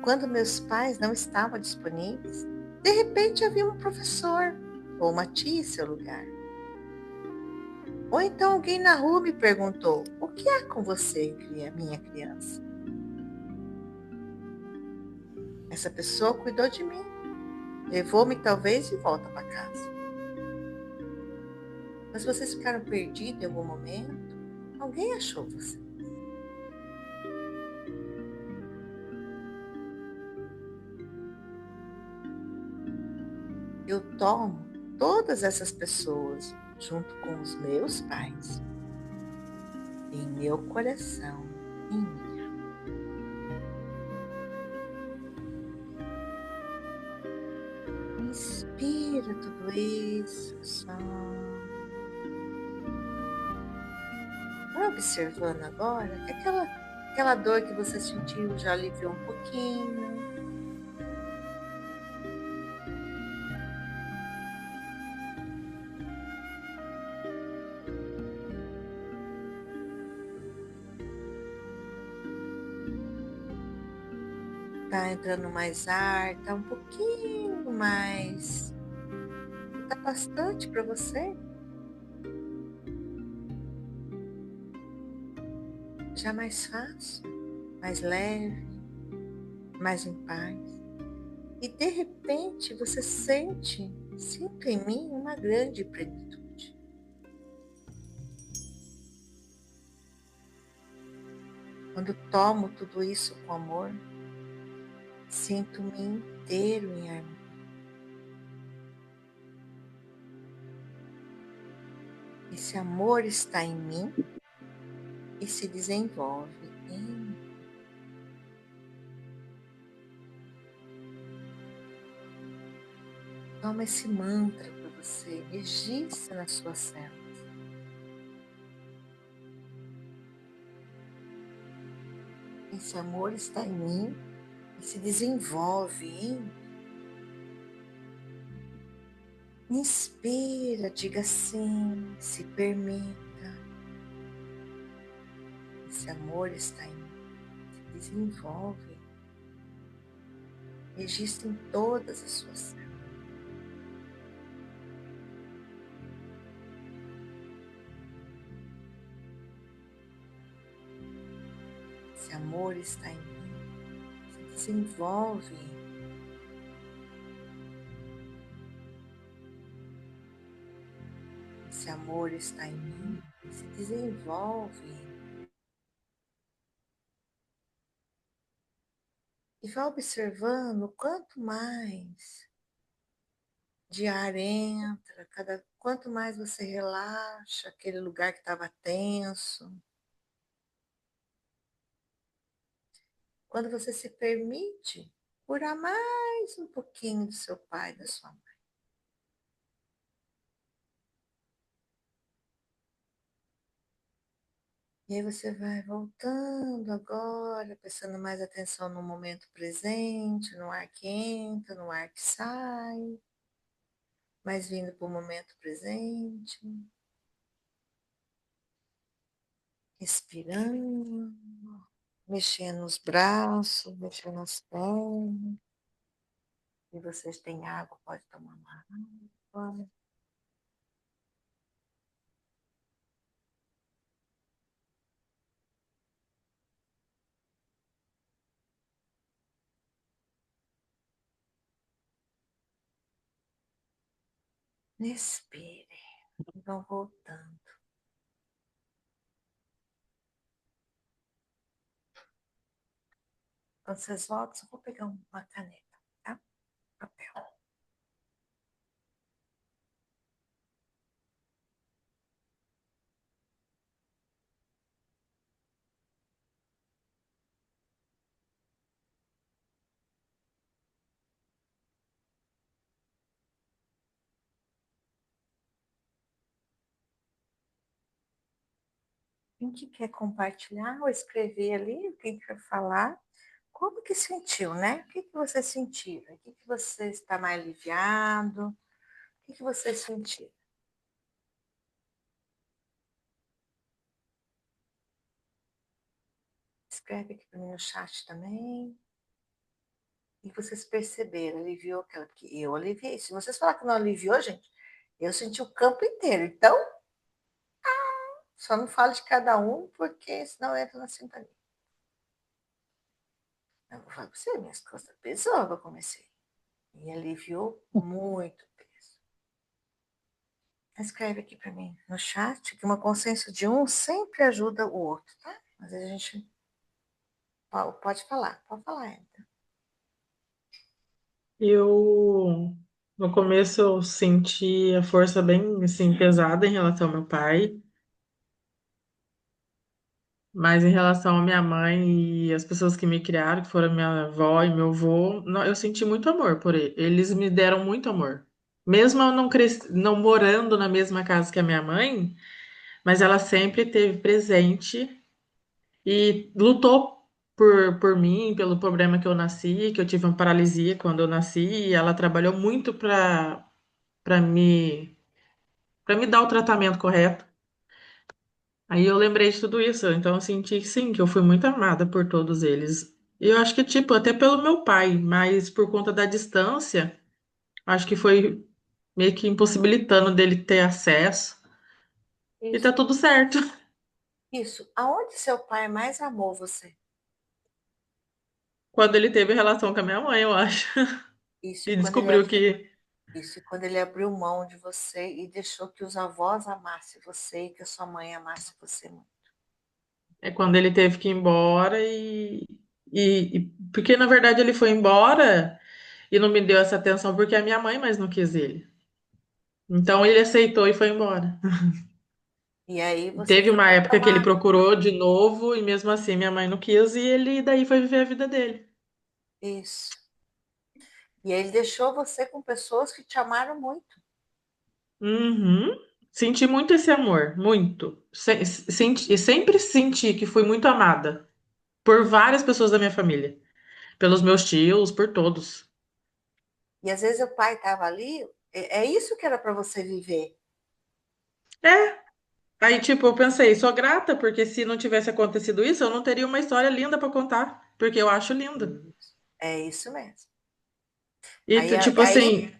Quando meus pais não estavam disponíveis, de repente havia um professor ou uma tia em seu lugar. Ou então alguém na rua me perguntou, o que há com você, minha criança? Essa pessoa cuidou de mim, levou-me talvez de volta para casa. Mas vocês ficaram perdidos em algum momento? Alguém achou você? Eu tomo todas essas pessoas, junto com os meus pais, em meu coração, em mim. Inspira tudo isso, só. Vai observando agora que aquela dor que você sentiu já aliviou um pouquinho. Tá entrando mais ar, tá um pouquinho mais. Tá bastante para você. Já mais fácil, mais leve, mais em paz. E de repente você sinto em mim uma grande plenitude. Quando tomo tudo isso com amor, sinto-me inteiro em harmonia. Esse amor está em mim e se desenvolve em mim. Toma esse mantra para você, registra nas suas células. Esse amor está em mim e se desenvolve em mim. Inspira, diga sim, se permita. Esse amor está em mim, se desenvolve. Registre em todas as suas células. Esse amor está em mim, se desenvolve em mim. Esse amor está em mim, se desenvolve em mim. E vá observando quanto mais de ar entra, quanto mais você relaxa aquele lugar que estava tenso. Quando você se permite curar mais um pouquinho do seu pai, da sua mãe. E aí você vai voltando agora, prestando mais atenção no momento presente, no ar que entra, no ar que sai, mas vindo para o momento presente, respirando, mexendo os braços, mexendo as pernas. Se vocês têm água, pode tomar uma água. Respire e vão voltando. Quando vocês voltam, só vou pegar uma caneta, tá? Papel. Quem que quer compartilhar ou escrever ali, quem quer falar, como que sentiu, né? O que que você sentiu? O que que você está mais aliviado? O que que você sentiu? Escreve aqui para mim no chat também. E vocês perceberam, aliviou aquela, porque eu aliviei. Se vocês falar que não aliviou, gente, eu senti o campo inteiro. Então, só não falo de cada um, porque senão entra na sintonia. Eu vou falar para você, minhas costas pesou quando eu comecei. E aliviou muito o peso. Escreve aqui para mim no chat que uma consciência de um sempre ajuda o outro, tá? Às vezes a gente pode falar ainda. Eu No começo eu senti a força bem assim, pesada em relação ao meu pai, mas em relação à minha mãe e as pessoas que me criaram, que foram minha avó e meu avô, eu senti muito amor por eles. Eles me deram muito amor. Mesmo eu não morando na mesma casa que a minha mãe, mas ela sempre esteve presente e lutou por mim, pelo problema que eu nasci, que eu tive uma paralisia quando eu nasci, e ela trabalhou muito para me para me dar o tratamento correto. Aí eu lembrei de tudo isso, então eu senti que sim, que eu fui muito amada por todos eles. E eu acho que, tipo, até pelo meu pai, mas por conta da distância, acho que foi meio que impossibilitando dele ter acesso. E tá Isso, tudo certo. isso. Aonde seu pai mais amou você? Quando ele teve relação com a minha mãe, eu acho. Isso, E descobriu que isso, e quando ele abriu mão de você e deixou que os avós amassem você e que a sua mãe amasse você muito. é quando ele teve que ir embora porque na verdade ele foi embora e não me deu essa atenção porque a minha mãe mais não quis ele. Então ele aceitou e foi embora. E aí você Teve foi uma muito época que ele amado. procurou de novo e mesmo assim minha mãe não quis e ele daí foi viver a vida dele. Isso. E ele deixou você com pessoas que te amaram muito. Uhum. Senti muito esse amor, muito. E sempre senti que fui muito amada por várias pessoas da minha família, pelos meus tios, por todos. E às vezes o pai estava ali, é isso que era para você viver. É, aí tipo, eu pensei, sou grata porque se não tivesse acontecido isso, eu não teria uma história linda pra contar, porque eu acho linda. É isso mesmo. E Aí, tipo aí, assim,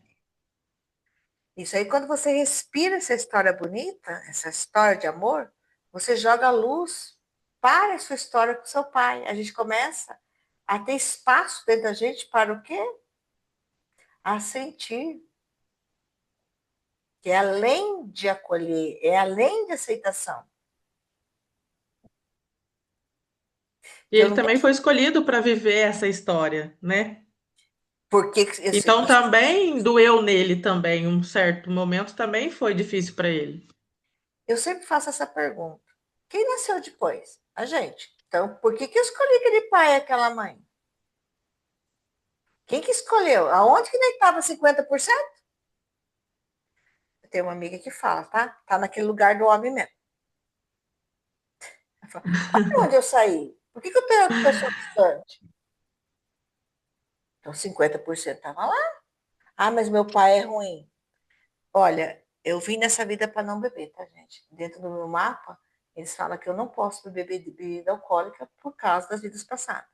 isso aí, quando você respira essa história bonita, essa história de amor, você joga a luz para a sua história com seu pai. A gente começa a ter espaço dentro da gente para o quê? A sentir. Que é além de acolher, é além de aceitação. e Que eu ele não também tenho. foi escolhido para viver essa história, né? Porque Então também doeu nele também, um certo momento também foi difícil para ele. eu sempre faço essa pergunta. Quem nasceu depois? A gente. Então, por que eu escolhi aquele pai e aquela mãe? Quem que escolheu? Aonde que deitava 50%? Eu tenho uma amiga que fala, tá? Tá naquele lugar do homem mesmo. Ela fala, olha onde eu saí. Por que eu tenho outra pessoa distante? Então, 50% estava lá. Ah, mas meu pai é ruim. Olha, eu vim nessa vida para não beber, tá, gente? Dentro do meu mapa, eles falam que eu não posso beber bebida alcoólica por causa das vidas passadas.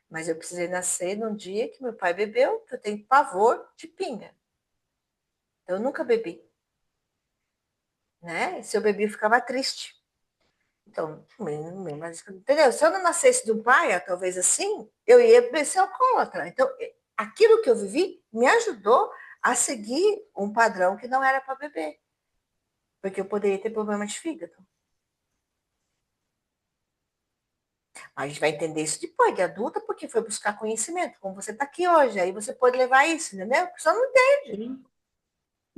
Mas eu precisei nascer num dia que meu pai bebeu, que eu tenho pavor de pinga. Então, eu nunca bebi, né? Se eu bebi, eu ficava triste. Então, mas, entendeu? Se eu não nascesse de um pai, talvez assim, eu ia ser alcoólatra. Então, aquilo que eu vivi me ajudou a seguir um padrão que não era para beber, porque eu poderia ter problema de fígado. A gente vai entender isso depois de adulta, porque foi buscar conhecimento, como você está aqui hoje. Aí você pode levar isso, entendeu? Porque só não entende. Sim.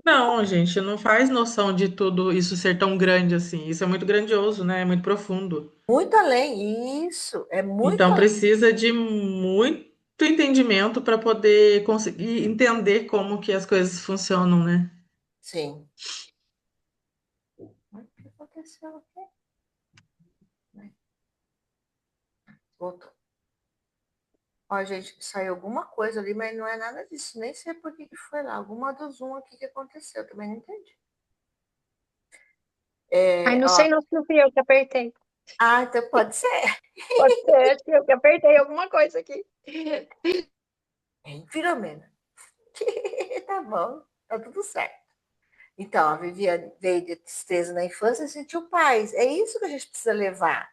Não, gente, não faz noção de tudo isso ser tão grande assim. Isso é muito grandioso, né? É muito profundo. Muito além. Isso, é muito Então além. precisa de muito entendimento para poder conseguir entender como que as coisas funcionam, né? Sim. Mas o que aconteceu aqui? Voltou. Ó, gente, saiu alguma coisa ali, mas não é nada disso. Nem sei por que foi lá. Alguma do Zoom aqui que aconteceu. Também não entendi. Ai, É, não ó, sei não se não fui eu que apertei. então pode ser. Pode ser, acho que eu que apertei alguma coisa aqui. Hein, Filomena? Tá bom, tá tudo certo. Então, a Viviane veio de tristeza na infância e sentiu paz. É isso que a gente precisa levar,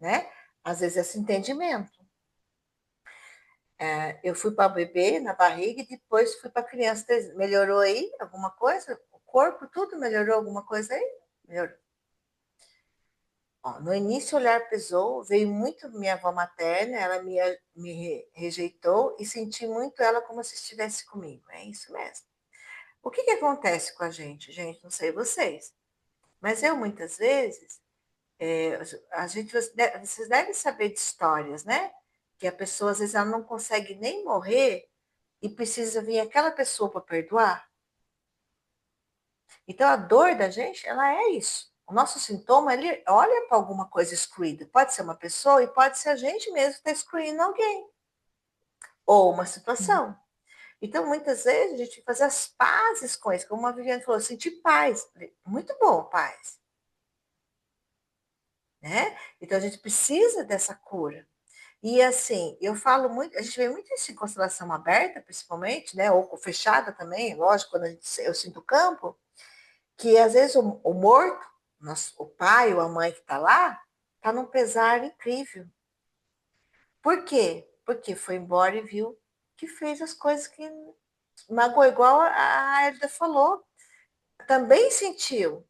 né? Às vezes esse entendimento. Eu fui para o bebê na barriga e depois fui para a criança. Melhorou aí alguma coisa? O corpo, tudo melhorou alguma coisa aí? Melhorou. Ó, no início, o olhar pesou, veio muito minha avó materna, ela me rejeitou e senti muito ela como se estivesse comigo. É isso mesmo. O que acontece com a gente? Gente, não sei vocês, mas eu muitas vezes, a gente, vocês devem saber de histórias, né? Que a pessoa, às vezes, ela não consegue nem morrer e precisa vir aquela pessoa para perdoar. Então, a dor da gente, ela é isso. O nosso sintoma, ele olha para alguma coisa excluída. Pode ser uma pessoa e pode ser a gente mesmo que está excluindo alguém. Ou uma situação. Então, muitas vezes, a gente tem que fazer as pazes com isso. Como a Viviane falou, sentir paz. Muito bom, paz. Né? Então, a gente precisa dessa cura. E assim, eu falo muito, a gente vê muito isso em constelação aberta, principalmente, né? Ou fechada também, lógico, quando eu sinto o campo, que às vezes o morto, o pai ou a mãe que está lá, está num pesar incrível. Por quê? Porque foi embora e viu que fez as coisas que magoou, igual a Elida falou. Também sentiu,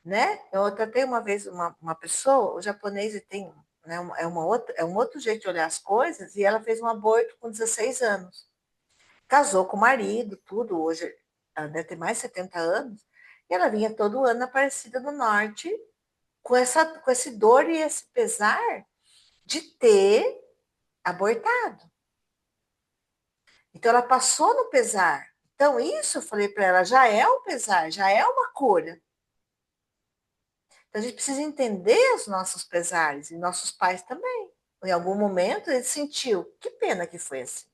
né? Eu tratei uma vez uma pessoa, o japonês tem, né, é um outro jeito de olhar as coisas, e ela fez um aborto com 16 anos. Casou com o marido, tudo, hoje ela deve ter mais de 70 anos, e ela vinha todo ano Aparecida do Norte com esse dor e esse pesar de ter abortado. Então ela passou no pesar. Então isso eu falei para ela, já é um pesar, já é uma cura. Então a gente precisa entender os nossos pesares e nossos pais também. Em algum momento ele sentiu, que pena que foi assim.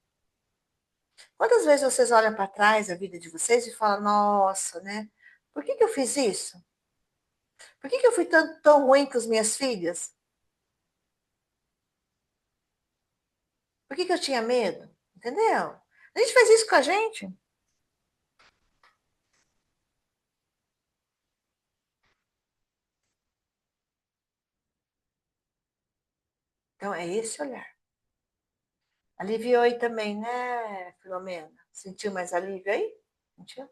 Quantas vezes vocês olham para trás a vida de vocês e falam, nossa, né? Por que eu fiz isso? Por que eu fui tão ruim com as minhas filhas? Por que eu tinha medo? Entendeu? A gente faz isso com a gente. Então é esse olhar. Aliviou aí também, né, Filomena? Sentiu mais alívio aí? Sentiu?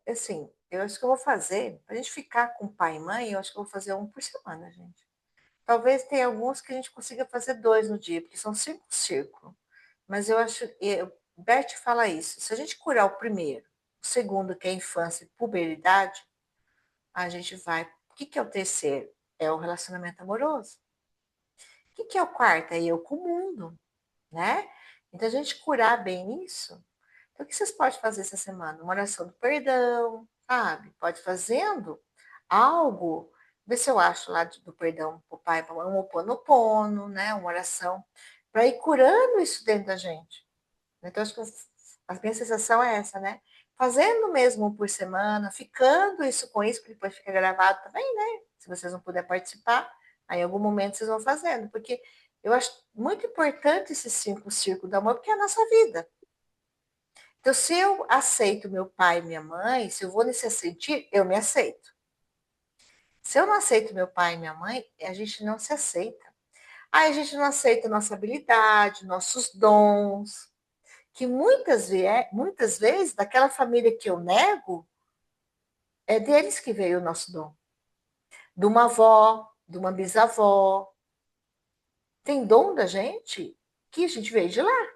Assim, eu acho que eu vou fazer, para a gente ficar com pai e mãe, eu acho que eu vou fazer um por semana, gente. Talvez tenha alguns que a gente consiga fazer dois no dia, porque são cinco círculos. Mas eu acho, Bert fala isso, se a gente curar o primeiro, o segundo, que é a infância e puberidade, a gente vai. O que é o terceiro? É o relacionamento amoroso. O que é o quarto? É eu com o mundo, né? Então, a gente curar bem isso. Então, o que vocês podem fazer essa semana? Uma oração do perdão, sabe? Pode fazendo algo. Vê se eu acho lá do perdão para o pai, para um oponopono, né? Uma oração, para ir curando isso dentro da gente. Então, acho que a minha sensação é essa, né? Fazendo mesmo um por semana, ficando isso com isso, porque depois fica gravado também, né? Se vocês não puderem participar, aí em algum momento vocês vão fazendo, porque eu acho muito importante esse círculo do amor, porque é a nossa vida. Então, se eu aceito meu pai e minha mãe, se eu vou nesse sentir, eu me aceito. Se eu não aceito meu pai e minha mãe, a gente não se aceita. Aí a gente não aceita nossa habilidade, nossos dons, que muitas vezes, daquela família que eu nego, é deles que veio o nosso dom. De uma avó, de uma bisavó. Tem dom da gente que a gente veio de lá.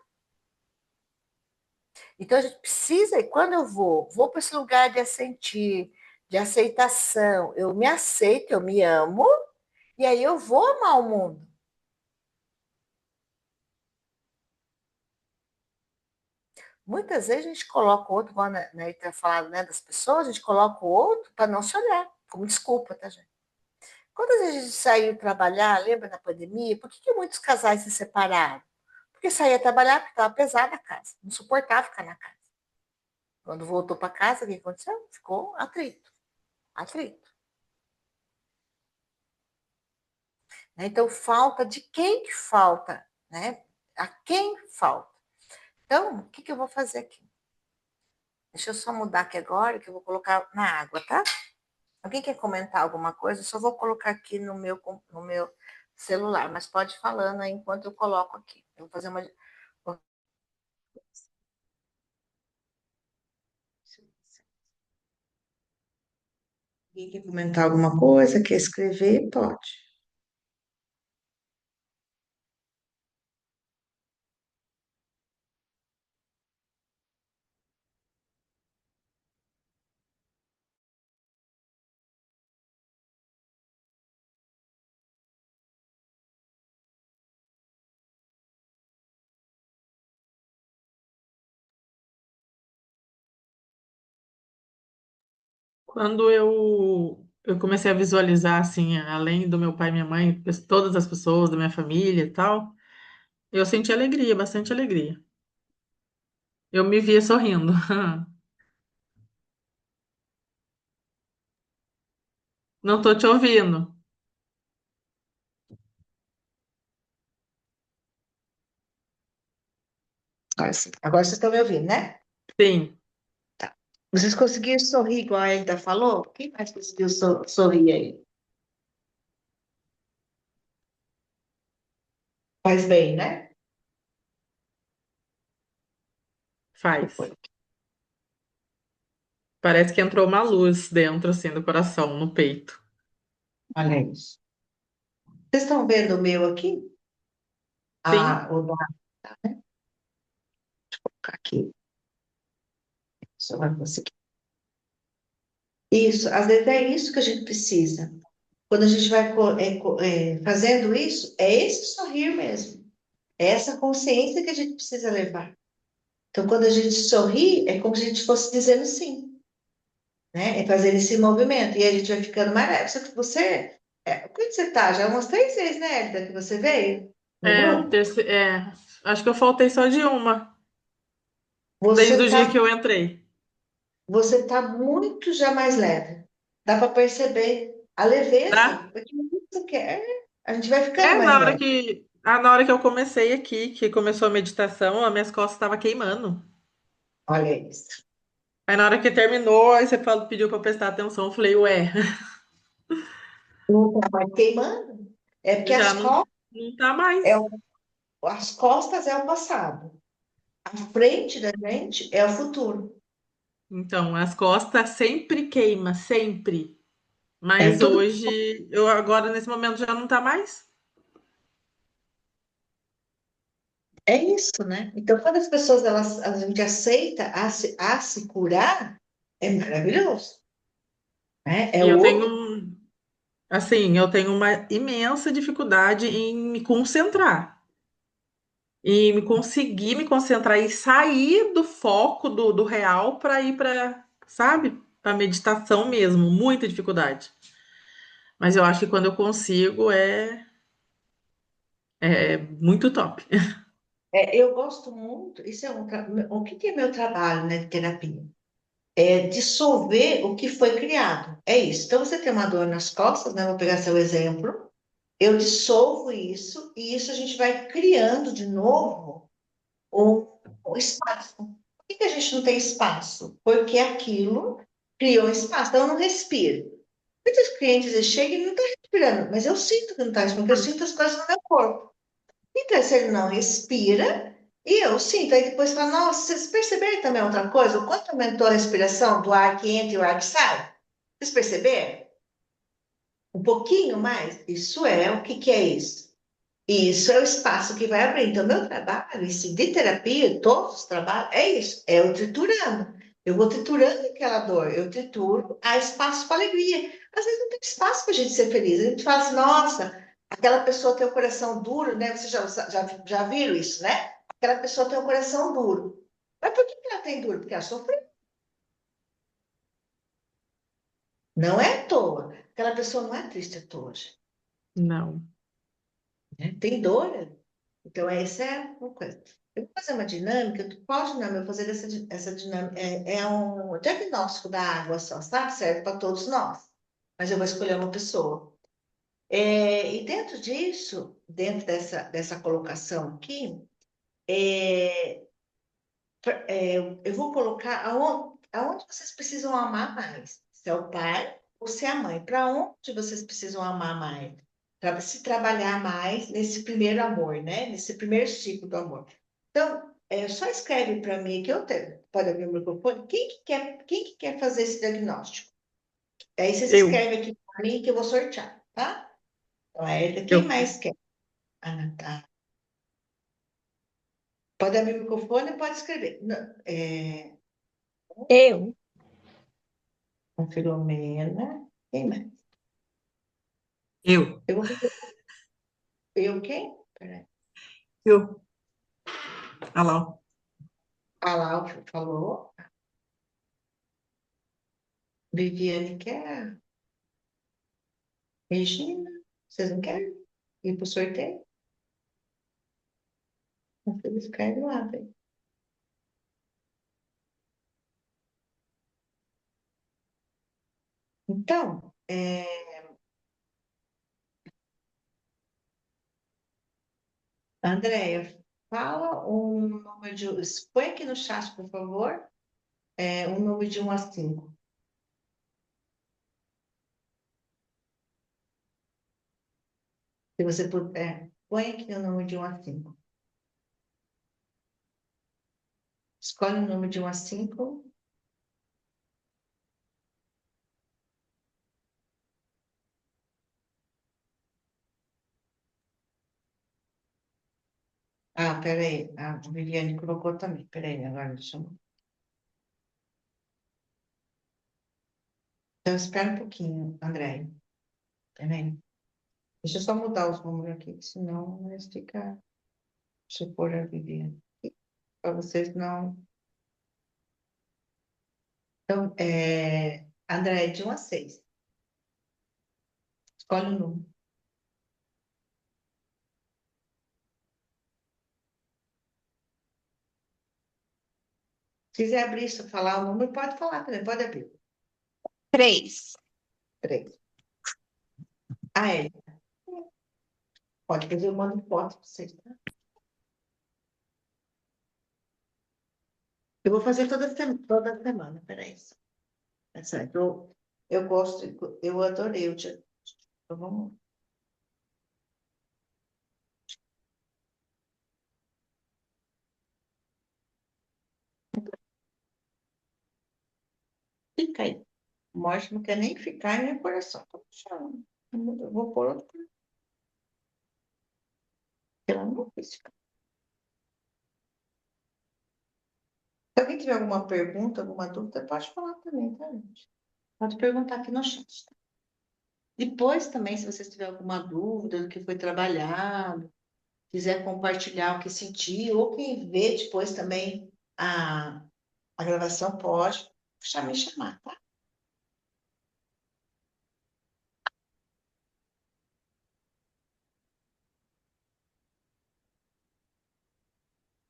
Então a gente precisa, e quando eu vou para esse lugar de assentir, de aceitação, eu me aceito, eu me amo, e aí eu vou amar o mundo. Muitas vezes a gente coloca o outro, igual na está falado, né, das pessoas, a gente coloca o outro para não se olhar, como desculpa, tá, gente? Quando a gente saiu trabalhar, lembra da pandemia? Por que muitos casais se separaram? Porque saía trabalhar porque estava pesada a casa, não suportava ficar na casa. Quando voltou para casa, o que aconteceu? Ficou atrito, atrito. Né? Então, falta de quem que falta, né? A quem falta? Então, o que eu vou fazer aqui? Deixa eu só mudar aqui agora, que eu vou colocar na água, tá? Alguém quer comentar alguma coisa? Eu só vou colocar aqui no meu celular, mas pode ir falando aí enquanto eu coloco aqui. Eu vou fazer uma. Alguém quer comentar alguma coisa? Quer escrever? Pode. Quando eu comecei a visualizar, assim, além do meu pai e minha mãe, todas as pessoas da minha família e tal, eu senti alegria, bastante alegria. Eu me via sorrindo. Não tô te ouvindo. Agora vocês estão me ouvindo, né? Sim, Tá. Vocês conseguiram sorrir igual a Elida falou? Quem mais conseguiu sorrir aí? Faz bem, né? faz. Parece que entrou uma luz dentro, assim, do coração, no peito. Olha isso. Vocês estão vendo o meu aqui? Sim, Ah, o da aqui. Só vai conseguir. Isso, às vezes é isso que a gente precisa. Quando a gente vai fazendo isso, é esse sorrir mesmo. É essa consciência que a gente precisa levar. Então, quando a gente sorri, é como se a gente fosse dizendo sim, né? É fazer esse movimento. E a gente vai ficando mais leve. Só que quando você tá? Já umas 3 vezes, né, Elida, que você veio no grupo? acho que eu faltei só de uma, desde Você o dia tá, que eu entrei. você tá muito já mais leve. Dá para perceber a leveza. Tá? Porque você quer, a gente vai ficando mais leve. Na hora que eu comecei aqui, que começou a meditação, as minhas costas estavam queimando. Olha isso. Aí na hora que terminou, aí você falou, pediu para prestar atenção, eu falei, ué, Não tá mais queimando. É porque já não tá é mais. o- as costas é o passado. A frente da gente é o futuro. Então, as costas sempre queima, sempre. É Mas tudo. hoje, eu agora nesse momento já não tá mais. É isso, né? Então, quando as pessoas a gente aceita a se curar, é maravilhoso, né? É E eu outro. tenho, assim, eu tenho uma imensa dificuldade em me concentrar. E me conseguir me concentrar e sair do foco do real para ir para, sabe? Para meditação mesmo, muita dificuldade. Mas eu acho que quando eu consigo é muito top. Eu gosto muito, isso é o que é meu trabalho, né, de terapia? É dissolver o que foi criado. É isso. Então, você tem uma dor nas costas, né? Vou pegar seu exemplo. Eu dissolvo isso e isso a gente vai criando de novo um espaço. Por que a gente não tem espaço? Porque aquilo criou espaço. Então, eu não respiro. Muitos clientes eles chegam e não estão respirando, mas eu sinto que não está respirando, porque eu sinto as coisas no meu corpo. Então, se ele não respira, e eu sinto, aí depois fala, nossa, vocês perceberam também outra coisa? O quanto aumentou a respiração do ar que entra e o ar que sai? Vocês perceberam? Um pouquinho mais? Isso é, o que que é isso? Isso é o espaço que vai abrir. Então, meu trabalho, esse de terapia, todos os trabalhos, é isso, é eu triturando. Eu vou triturando aquela dor, eu trituro, há espaço para alegria. Às vezes não tem espaço para a gente ser feliz. A gente fala assim, nossa, aquela pessoa tem o coração duro, né? Vocês já viram isso, né? Aquela pessoa tem o coração duro. Mas por que que ela tem duro? Porque ela sofreu. Não é à toa. Aquela pessoa não é triste à toa, gente, Não. né? Tem dor. Então, essa é uma coisa. Eu vou fazer uma dinâmica, qual dinâmica? Eu vou fazer essa dinâmica, é um diagnóstico da água só, sabe? Serve para todos nós. Mas eu vou escolher uma pessoa. E dentro disso, dentro dessa colocação aqui, é, eu vou colocar aonde vocês precisam amar mais. Se é o pai ou se é a mãe. Para onde vocês precisam amar mais? Para se trabalhar mais nesse primeiro amor, né? Nesse primeiro ciclo do amor. Então, só escreve para mim que eu tenho. Pode abrir o microfone. Quem que quer fazer esse diagnóstico? Aí vocês Eu, escrevem aqui para mim que eu vou sortear, tá? Então, quem eu. mais quer? Ah, tá. Pode abrir o microfone, pode escrever. Não, Eu. a Filomena. Quem mais? Eu. Eu vou fazer. Eu quem? Peraí. Eu. Olha lá. Ó. A Laura falou. Viviane quer? Regina? Vocês não querem ir pro sorteio? Eles querem lá, velho. Então, Andréia, fala um número de. Põe aqui no chat, por favor, um número de 1 a 5. Se você puder, põe aqui o número de 1 a 5. Escolhe o número de 1 a 5. Ah, peraí. A Viviane colocou também. Peraí, agora deixa eu. Então, espera um pouquinho, Andréia. Peraí. Deixa eu só mudar os números aqui, que senão vai ficar. Deixa eu pôr a Viviane aqui, para vocês não. Então, Andréia, de 1 a 6. Escolhe o número. Se quiser abrir, se falar o número, pode falar também, pode abrir. 3. 3. Ah, é. Pode fazer, eu mando foto para vocês, tá? Eu vou fazer toda semana, peraí. É certo. Eu gosto, eu adorei o dia. Então, vamos. Fica aí. Morte não quer nem ficar em meu coração. Tô puxando. Eu vou pôr outro. Ela não quis ficar. Se alguém tiver alguma pergunta, alguma dúvida, pode falar também, tá, gente? Pode perguntar aqui no chat. Tá? Depois também, se vocês tiverem alguma dúvida do que foi trabalhado, quiser compartilhar o que sentiu, ou quem vê depois também a gravação, pode me chamar, tá?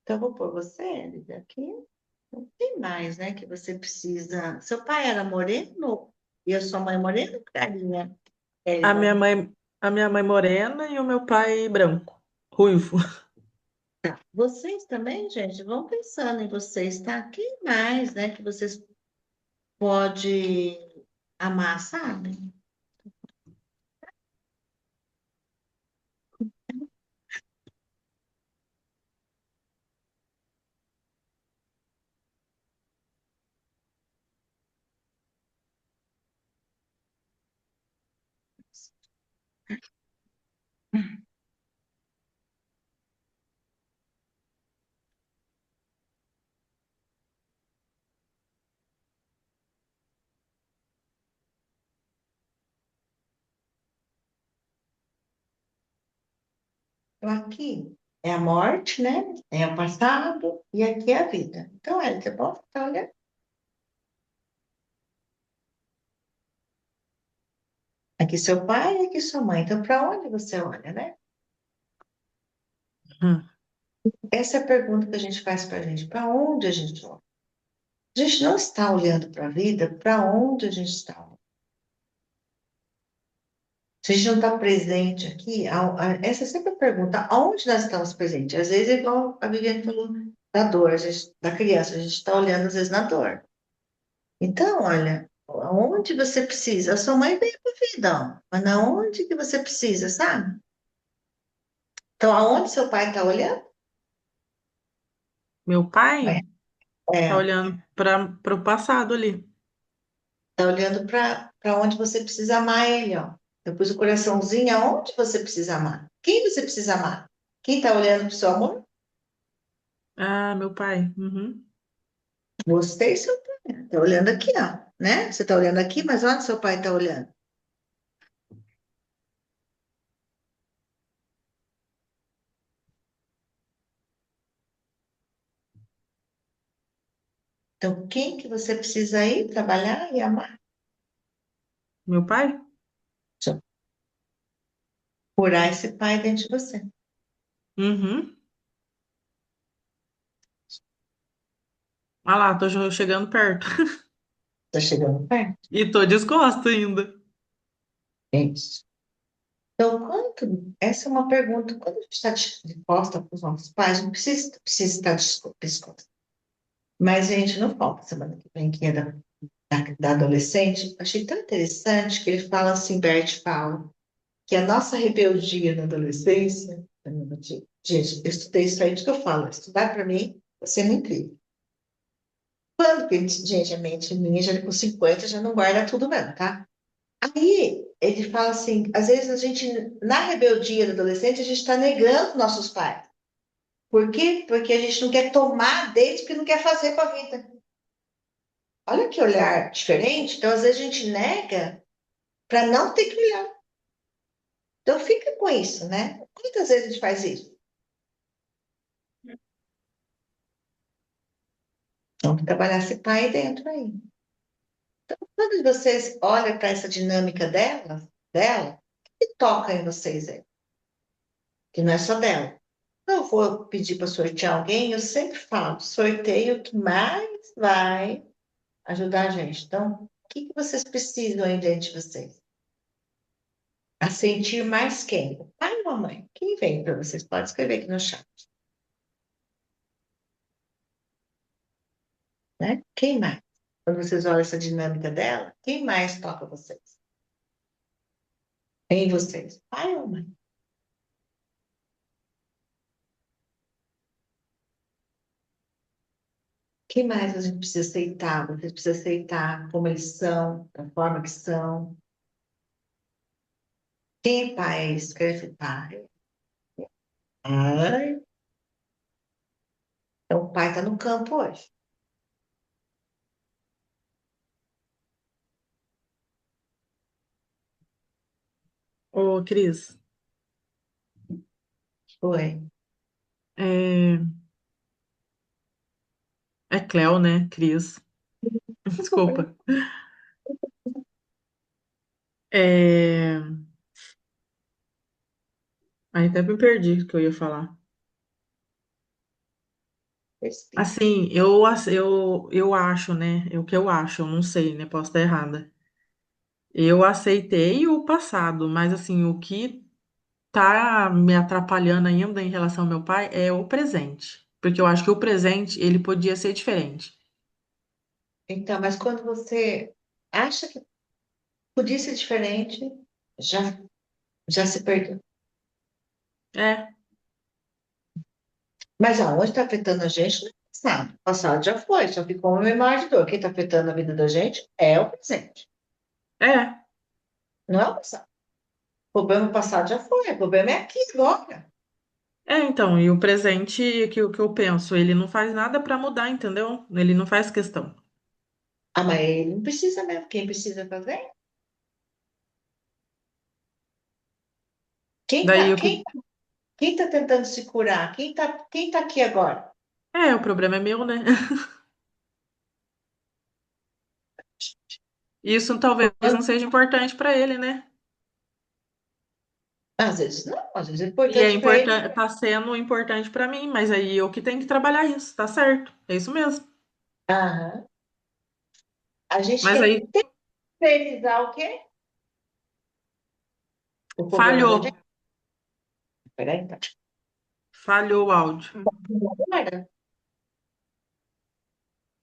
Então, eu vou pôr você, Elida, aqui. Não tem mais, né, que você precisa. Seu pai era moreno e a sua mãe morena ou clarinha? A Elida, minha mãe, a minha mãe morena e o meu pai branco, ruivo. vocês também, gente, vão pensando em vocês, tá? Quem mais, né, que vocês podem amar, sabe? Então, aqui é a morte, né? É o passado e aqui é a vida. Então, Elida, pode ficar olhando. Aqui seu pai e aqui sua mãe. Então, para onde você olha, né? Hum. Essa é a pergunta que a gente faz para a gente. Para onde a gente olha? A gente não está olhando para a vida, para onde a gente está olhando? Se a gente não está presente aqui, essa é sempre a pergunta, aonde nós estamos presentes? Às vezes, é igual a Viviane falou, da dor, da criança, a gente está olhando às vezes na dor. Então, olha, aonde você precisa? A sua mãe veio para a vida, ó, mas na onde que você precisa, sabe? Então, aonde seu pai está olhando? Meu pai tá É, olhando para o passado ali. está olhando para onde você precisa amar ele, ó. Eu pus o coraçãozinho aonde você precisa amar. Quem você precisa amar? Quem está olhando para o seu amor? Ah, meu pai. Uhum. Você e seu pai. Está olhando aqui, ó, né? Você está olhando aqui, mas onde seu pai está olhando? Então, quem que você precisa ir trabalhar e amar? Meu pai? Curar esse pai dentro de você. Uhum. Ah lá, tô chegando perto. Está chegando perto. E tô desgosto ainda. É isso. Então, essa é uma pergunta, quando a gente está disposta para os nossos pais, não precisa estar disposta. Mas a gente não falta semana que vem, que é da adolescente. Achei tão interessante que ele fala assim, Bert fala, que a nossa rebeldia na adolescência, gente, eu estudei isso aí, do que eu falo, estudar para mim vai ser muito incrível. Quando, que, gente, a mente minha já com 50 já não guarda tudo mesmo, tá? Aí ele fala assim, às vezes a gente, na rebeldia do adolescente, a gente está negando nossos pais. Por quê? Porque a gente não quer tomar deles, porque não quer fazer com a vida. Olha que olhar diferente. Então, às vezes a gente nega para não ter que olhar. Então, fica com isso, né? Quantas vezes a gente faz isso? Vamos trabalhar esse pai dentro aí. Quando vocês olham para essa dinâmica dela, o que toca em vocês aí? Que não é só dela. Eu vou pedir para sortear alguém, eu sempre falo, sorteio o que mais vai ajudar a gente. Então, o que vocês precisam aí dentro de vocês? A sentir mais quem? O pai ou a mãe? Quem vem para vocês? Pode escrever aqui no chat, né? Quem mais? Quando vocês olham essa dinâmica dela, quem mais toca vocês? Em vocês? Pai ou mãe? Quem mais a gente precisa aceitar? Você precisa aceitar como eles são, da forma que são. Quem é pai? Escreve pai. Ai, então o pai está no campo hoje. Ô, Cris, Foi. é, é Cleo, né? Cris. Desculpa. É... Aí até me perdi o que eu ia falar. Respira. Assim, eu acho, né? É o que eu acho, eu não sei, né? Posso estar errada. Eu aceitei o passado, mas assim, o que tá me atrapalhando ainda em relação ao meu pai é o presente. Porque eu acho que o presente, ele podia ser diferente. Então, mas quando você acha que podia ser diferente, já, já se perdeu. É, Mas aonde está afetando a gente não é o passado. O passado já foi, só ficou uma memória de dor. Quem está afetando a vida da gente é o presente, é. não é o passado. O problema passado já foi, o problema é aqui agora. É, então, e o presente o que eu penso, ele não faz nada pra mudar, entendeu? Ele não faz questão. Ah, mas ele não precisa mesmo. Quem precisa fazer? Quem Daí tá, o que quem, quem tá tentando se curar? Quem tá aqui agora? é, o problema é meu, né? Isso talvez não seja importante pra ele, né? Às vezes não, às vezes é E é importante para ele. importante, tá sendo importante pra mim, mas aí eu que tenho que trabalhar isso, tá certo? É isso mesmo. Aham. A gente Mas quer aí terceirizar o quê? O problema da gente. falhou, Peraí, então. falhou o áudio. Agora,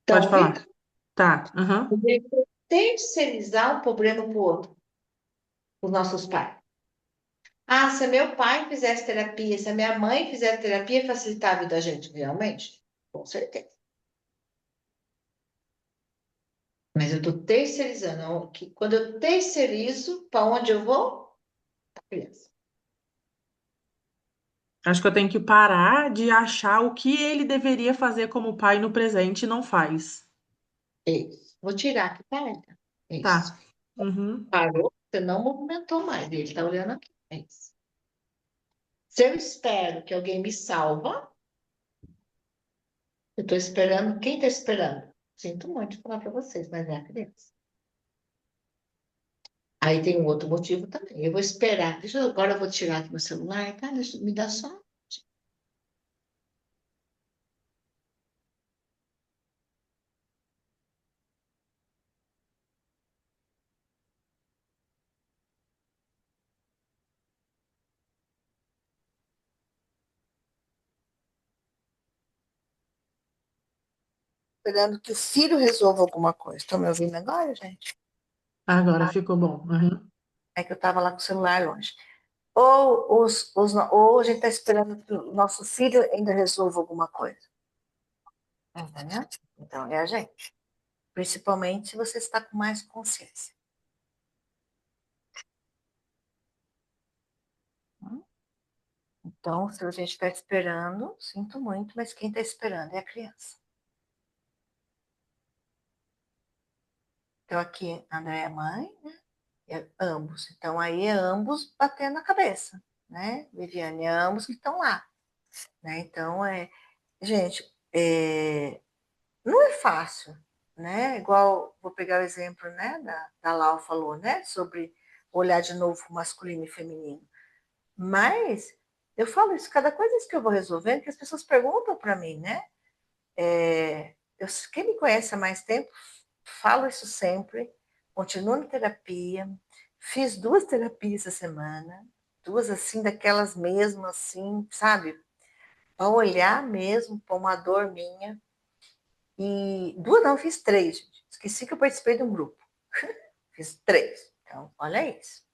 tá Pode ouvindo? falar. Tá, aham. Terceirizar o problema para o outro, os nossos pais. Ah, se meu pai fizesse terapia, se a minha mãe fizesse terapia, facilitava a vida da gente, realmente? Com certeza. Mas eu estou terceirizando. Quando eu terceirizo, para onde eu vou? Para a criança. Acho que eu tenho que parar de achar o que ele deveria fazer como pai no presente e não faz. É isso. Vou tirar aqui, tá? É isso. Tá. Uhum. Parou, você não movimentou mais. Ele está olhando aqui. É isso. Se eu espero que alguém me salva, eu estou esperando. Quem está esperando? Sinto muito falar para vocês, mas é a criança. Aí tem um outro motivo também. Eu vou esperar. Agora eu vou tirar aqui meu celular, tá? Me dá só. Esperando que o filho resolva alguma coisa. Estão me ouvindo agora, gente? Agora ficou bom. Uhum. É que eu estava lá com o celular longe. Ou a gente está esperando que o nosso filho ainda resolva alguma coisa. Entendeu? Então, é a gente. Principalmente se você está com mais consciência. Então, se a gente está esperando, sinto muito, mas quem está esperando é a criança. Então, aqui, André é mãe, né? É ambos. Então, aí é ambos batendo na cabeça, né? Viviane, é ambos que estão lá. Né? Então, gente, não é fácil, né? Igual, vou pegar o exemplo, né, da Lau falou, né, sobre olhar de novo o masculino e feminino. Mas eu falo isso, cada coisa que eu vou resolvendo, que as pessoas perguntam para mim, né? Quem me conhece há mais tempo, falo isso sempre, continuo na terapia, fiz 2 terapias essa semana, 2 assim, daquelas mesmo, assim, sabe? Para olhar mesmo para uma dor minha. E 2 não, fiz 3, gente. Esqueci que eu participei de um grupo. Fiz 3. Então, olha isso.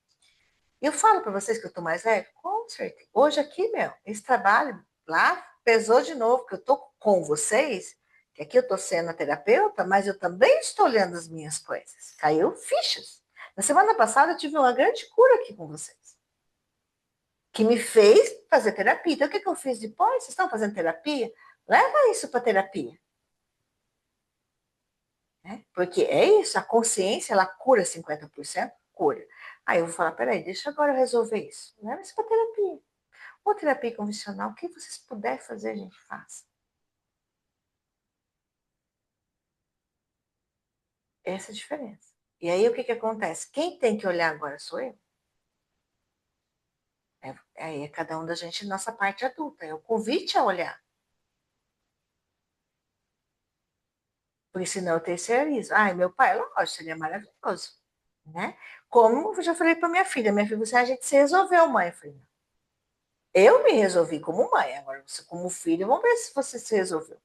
E eu falo para vocês que eu estou mais leve? Com certeza. Hoje aqui, esse trabalho lá pesou de novo, que eu estou com vocês, que aqui eu estou sendo a terapeuta, mas eu também estou olhando as minhas coisas. Caiu fichas. Na semana passada eu tive uma grande cura aqui com vocês, que me fez fazer terapia. Então, o que eu fiz depois? Vocês estão fazendo terapia? Leva isso para terapia. Né? Porque é isso, a consciência, ela cura 50%? Cura. Aí eu vou falar, peraí, deixa agora eu resolver isso. Leva isso para terapia. Ou terapia convencional, o que vocês puderem fazer, a gente faz. Essa é a diferença. E aí o que acontece? Quem tem que olhar agora sou eu. Aí é cada um da gente, nossa parte adulta. É o convite a olhar. Porque senão eu terceirizo. Ai, meu pai, lógico, seria maravilhoso. Né? Como eu já falei para minha filha, você, a gente se resolveu, mãe. Eu falei, eu me resolvi como mãe, agora você como filho, vamos ver se você se resolveu.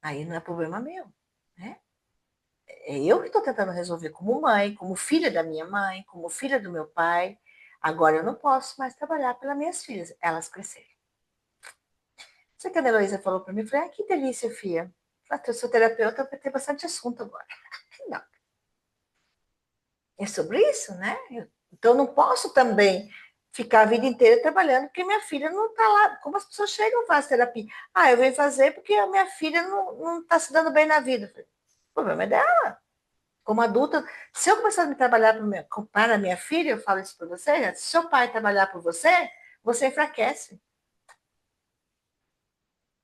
Aí não é problema meu, né? É eu que estou tentando resolver como mãe, como filha da minha mãe, como filha do meu pai. Agora eu não posso mais trabalhar pelas minhas filhas, elas cresceram. Isso que a Heloísa falou para mim, eu falei, ah, que delícia, filha. Eu sou terapeuta, vai ter bastante assunto agora. Não. É sobre isso, né? Então, eu não posso também ficar a vida inteira trabalhando porque minha filha não está lá. Como as pessoas chegam e fazem terapia? Ah, eu venho fazer porque a minha filha não está se dando bem na vida. O problema é dela. Como adulta, se eu começar a me trabalhar para a minha filha, eu falo isso para você, se seu pai trabalhar por você, você enfraquece.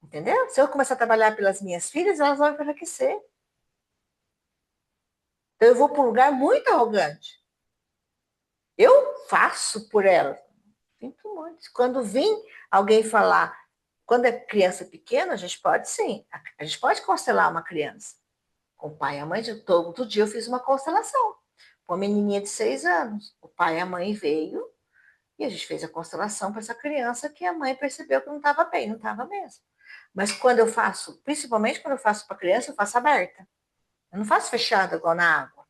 Entendeu? Se eu começar a trabalhar pelas minhas filhas, elas vão enfraquecer. Então, eu vou para um lugar muito arrogante. Eu faço por elas. Sinto muito. Quando vim alguém falar, quando é criança pequena, a gente pode sim, a gente pode constelar uma criança. Com o pai e a mãe, todo dia eu fiz uma constelação. Com uma menininha de 6 anos. O pai e a mãe veio e a gente fez a constelação para essa criança que a mãe percebeu que não estava bem, não estava mesmo. Mas quando eu faço, principalmente quando eu faço para criança, eu faço aberta. Eu não faço fechada igual na água.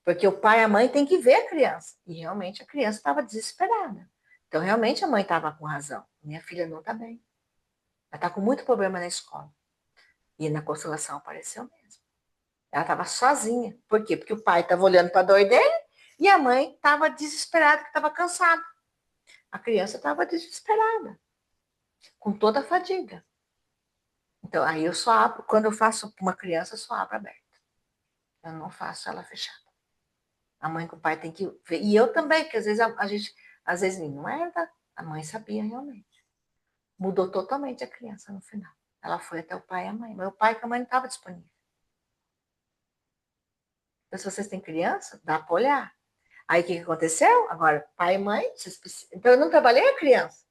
Porque o pai e a mãe têm que ver a criança. E realmente a criança estava desesperada. Então, realmente a mãe estava com razão. Minha filha não está bem. Ela está com muito problema na escola. E na constelação apareceu mesmo. Ela estava sozinha. Por quê? Porque o pai estava olhando para a dor dele e a mãe estava desesperada, que estava cansada. A criança estava desesperada, com toda a fadiga. Então, aí eu só abro, quando eu faço uma criança, eu só abro aberta. Eu não faço ela fechada. A mãe com o pai tem que ver. E eu também, porque às vezes a gente, às vezes não era, a mãe sabia realmente. Mudou totalmente a criança no final. Ela foi até o pai e a mãe. Meu pai e a mãe não estavam disponíveis. Então, se vocês têm criança, dá para olhar. Aí, o que aconteceu? Agora, pai e mãe, então eu não trabalhei a criança.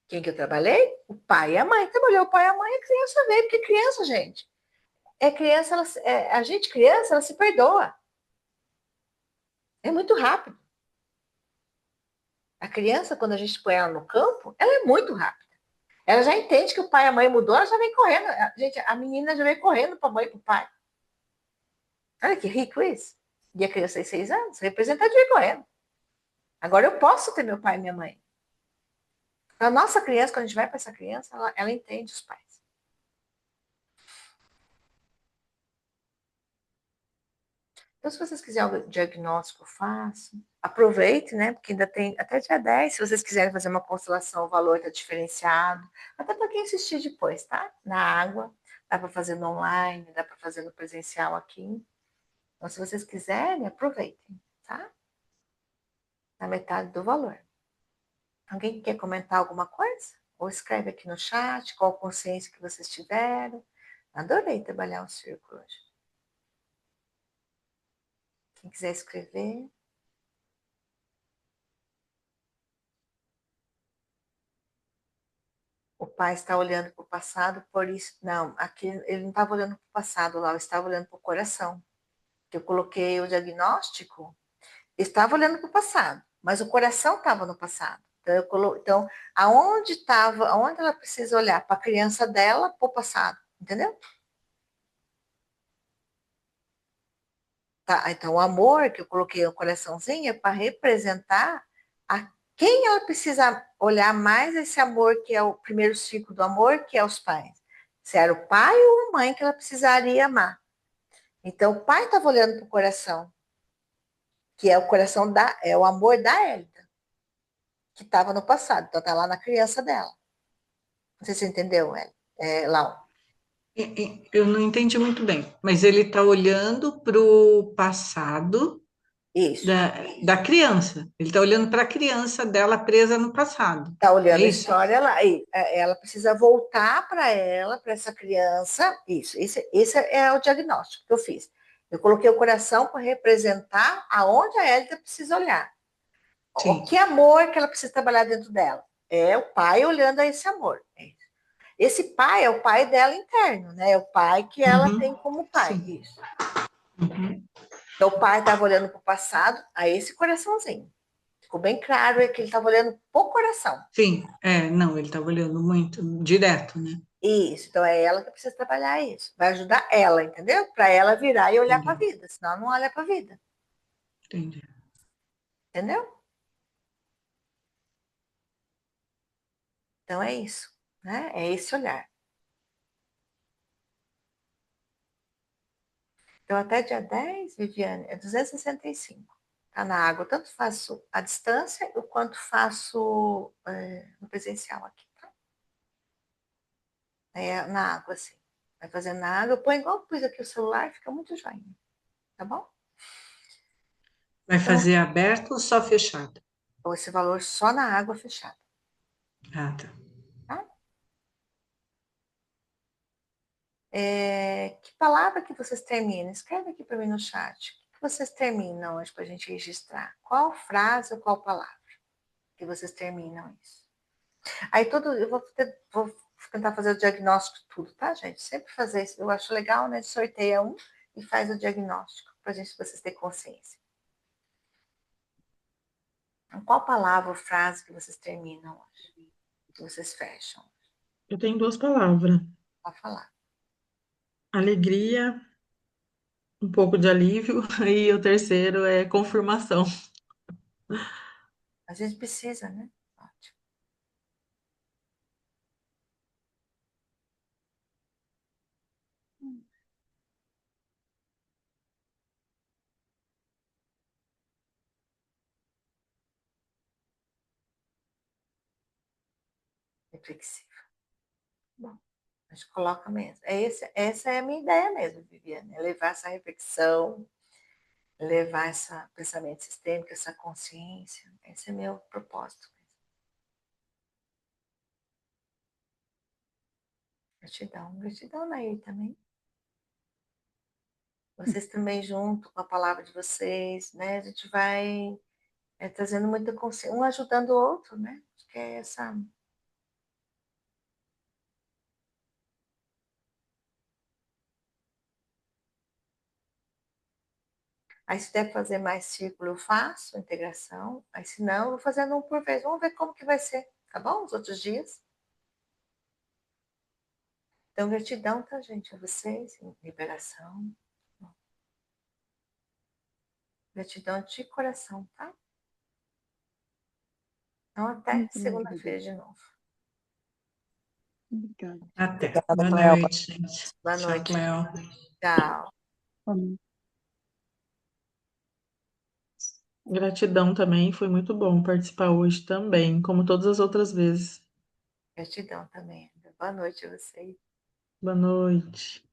Quem que eu trabalhei? O pai e a mãe. Trabalhou o pai e a mãe, a criança veio, porque criança, gente. Criança, a gente criança, ela se perdoa. É muito rápido. A criança, quando a gente põe ela no campo, ela é muito rápida. Ela já entende que o pai e a mãe mudou, ela já vem correndo. Gente, a menina já vem correndo para a mãe e para o pai. Olha que rico isso. E a criança tem 6 anos, representante vem correndo. Agora eu posso ter meu pai e minha mãe. A nossa criança, quando a gente vai para essa criança, ela entende os pais. Então, se vocês quiserem o diagnóstico, eu faço. Aproveite, né? Porque ainda tem até dia 10. Se vocês quiserem fazer uma constelação, o valor está diferenciado. Até para quem assistir depois, tá? Na água. Dá para fazer no online, dá para fazer no presencial aqui. Então, se vocês quiserem, aproveitem, tá? Na metade do valor. Alguém quer comentar alguma coisa? Ou escreve aqui no chat qual consciência que vocês tiveram. Adorei trabalhar um círculo hoje. Quem quiser escrever. O pai está olhando para o passado, por isso. Não, aqui ele não estava olhando para o passado lá, eu estava olhando para o coração. Que eu coloquei o diagnóstico, estava olhando para o passado, mas o coração estava no passado. Então, aonde estava, aonde ela precisa olhar? Para a criança dela, para o passado, entendeu? Tá, então, o amor que eu coloquei o coraçãozinho é para representar a quem ela precisa olhar mais esse amor, que é o primeiro ciclo do amor, que é os pais. Se era o pai ou a mãe que ela precisaria amar. Então, o pai estava olhando para o coração, que é o coração é o amor da Hélida, que estava no passado. Então, está lá na criança dela. Não sei se você entendeu, Lau. Eu não entendi muito bem, mas ele está olhando para o passado Isso. da criança. Ele está olhando para a criança dela presa no passado. Está É olhando a isso? história lá. Ela precisa voltar para ela, para essa criança. Isso. Esse é o diagnóstico que eu fiz. Eu coloquei o coração para representar aonde a Hélida precisa olhar. O Sim. que amor que ela precisa trabalhar dentro dela? É o pai olhando a esse amor. Esse pai é o pai dela interno, né? É o pai que ela Uhum. tem como pai. Sim. Isso. Uhum. Então, o pai estava olhando para o passado, a esse coraçãozinho. Ficou bem claro que ele estava olhando para o coração. Sim, não, ele estava olhando muito direto, né? Isso, então é ela que precisa trabalhar isso. Vai ajudar ela, entendeu? Para ela virar e olhar para a Entendi. vida, senão ela não olha para a vida. Entendi. Entendeu? Então é isso, né? É esse olhar. Então, até dia 10, Viviane, é 265. Tá na água. Tanto faço a distância, quanto faço no presencial aqui, tá? Na água, assim. Vai fazendo na água. Põe igual pus aqui o celular, fica muito joinha. Tá bom? Vai Então, fazer aberto ou só fechado? esse valor só na água fechada, Ah, tá. tá? Que palavra que vocês terminam? Escreve aqui para mim no chat. O que vocês terminam hoje para a gente registrar? Qual frase ou qual palavra que vocês terminam isso? Aí eu vou tentar fazer o diagnóstico de tudo, tá, gente? Sempre fazer isso. Eu acho legal, né? Sorteia um e faz o diagnóstico para vocês terem consciência. Então, qual palavra ou frase que vocês terminam hoje? Que vocês fecham? Eu tenho duas palavras: Pode falar. alegria, um pouco de alívio, e o terceiro é confirmação. Às vezes precisa, né? Ótimo. Reflexivo. Bom, a gente coloca mesmo. Essa é a minha ideia mesmo, Viviane. É levar essa reflexão, levar esse pensamento sistêmico, essa consciência. Esse é meu propósito. Gratidão. Gratidão, Nair, também. Vocês também junto com a palavra de vocês, né? A gente vai trazendo muita consciência, um ajudando o outro, né? Acho que é essa. Aí se der fazer mais círculo, eu faço integração. Aí se não, eu vou fazendo um por vez. Vamos ver como que vai ser, tá bom? Os outros dias. Então, gratidão, tá, gente? A vocês, em liberação. Gratidão de coração, tá? Então, até Muito segunda-feira de novo. obrigada. Até. Obrigada, Boa Cleo. noite, gente. Boa Tchau, noite. Cleo. Tchau. Amém. Gratidão também, foi muito bom participar hoje também, como todas as outras vezes. Gratidão também. Boa noite a vocês. Boa noite.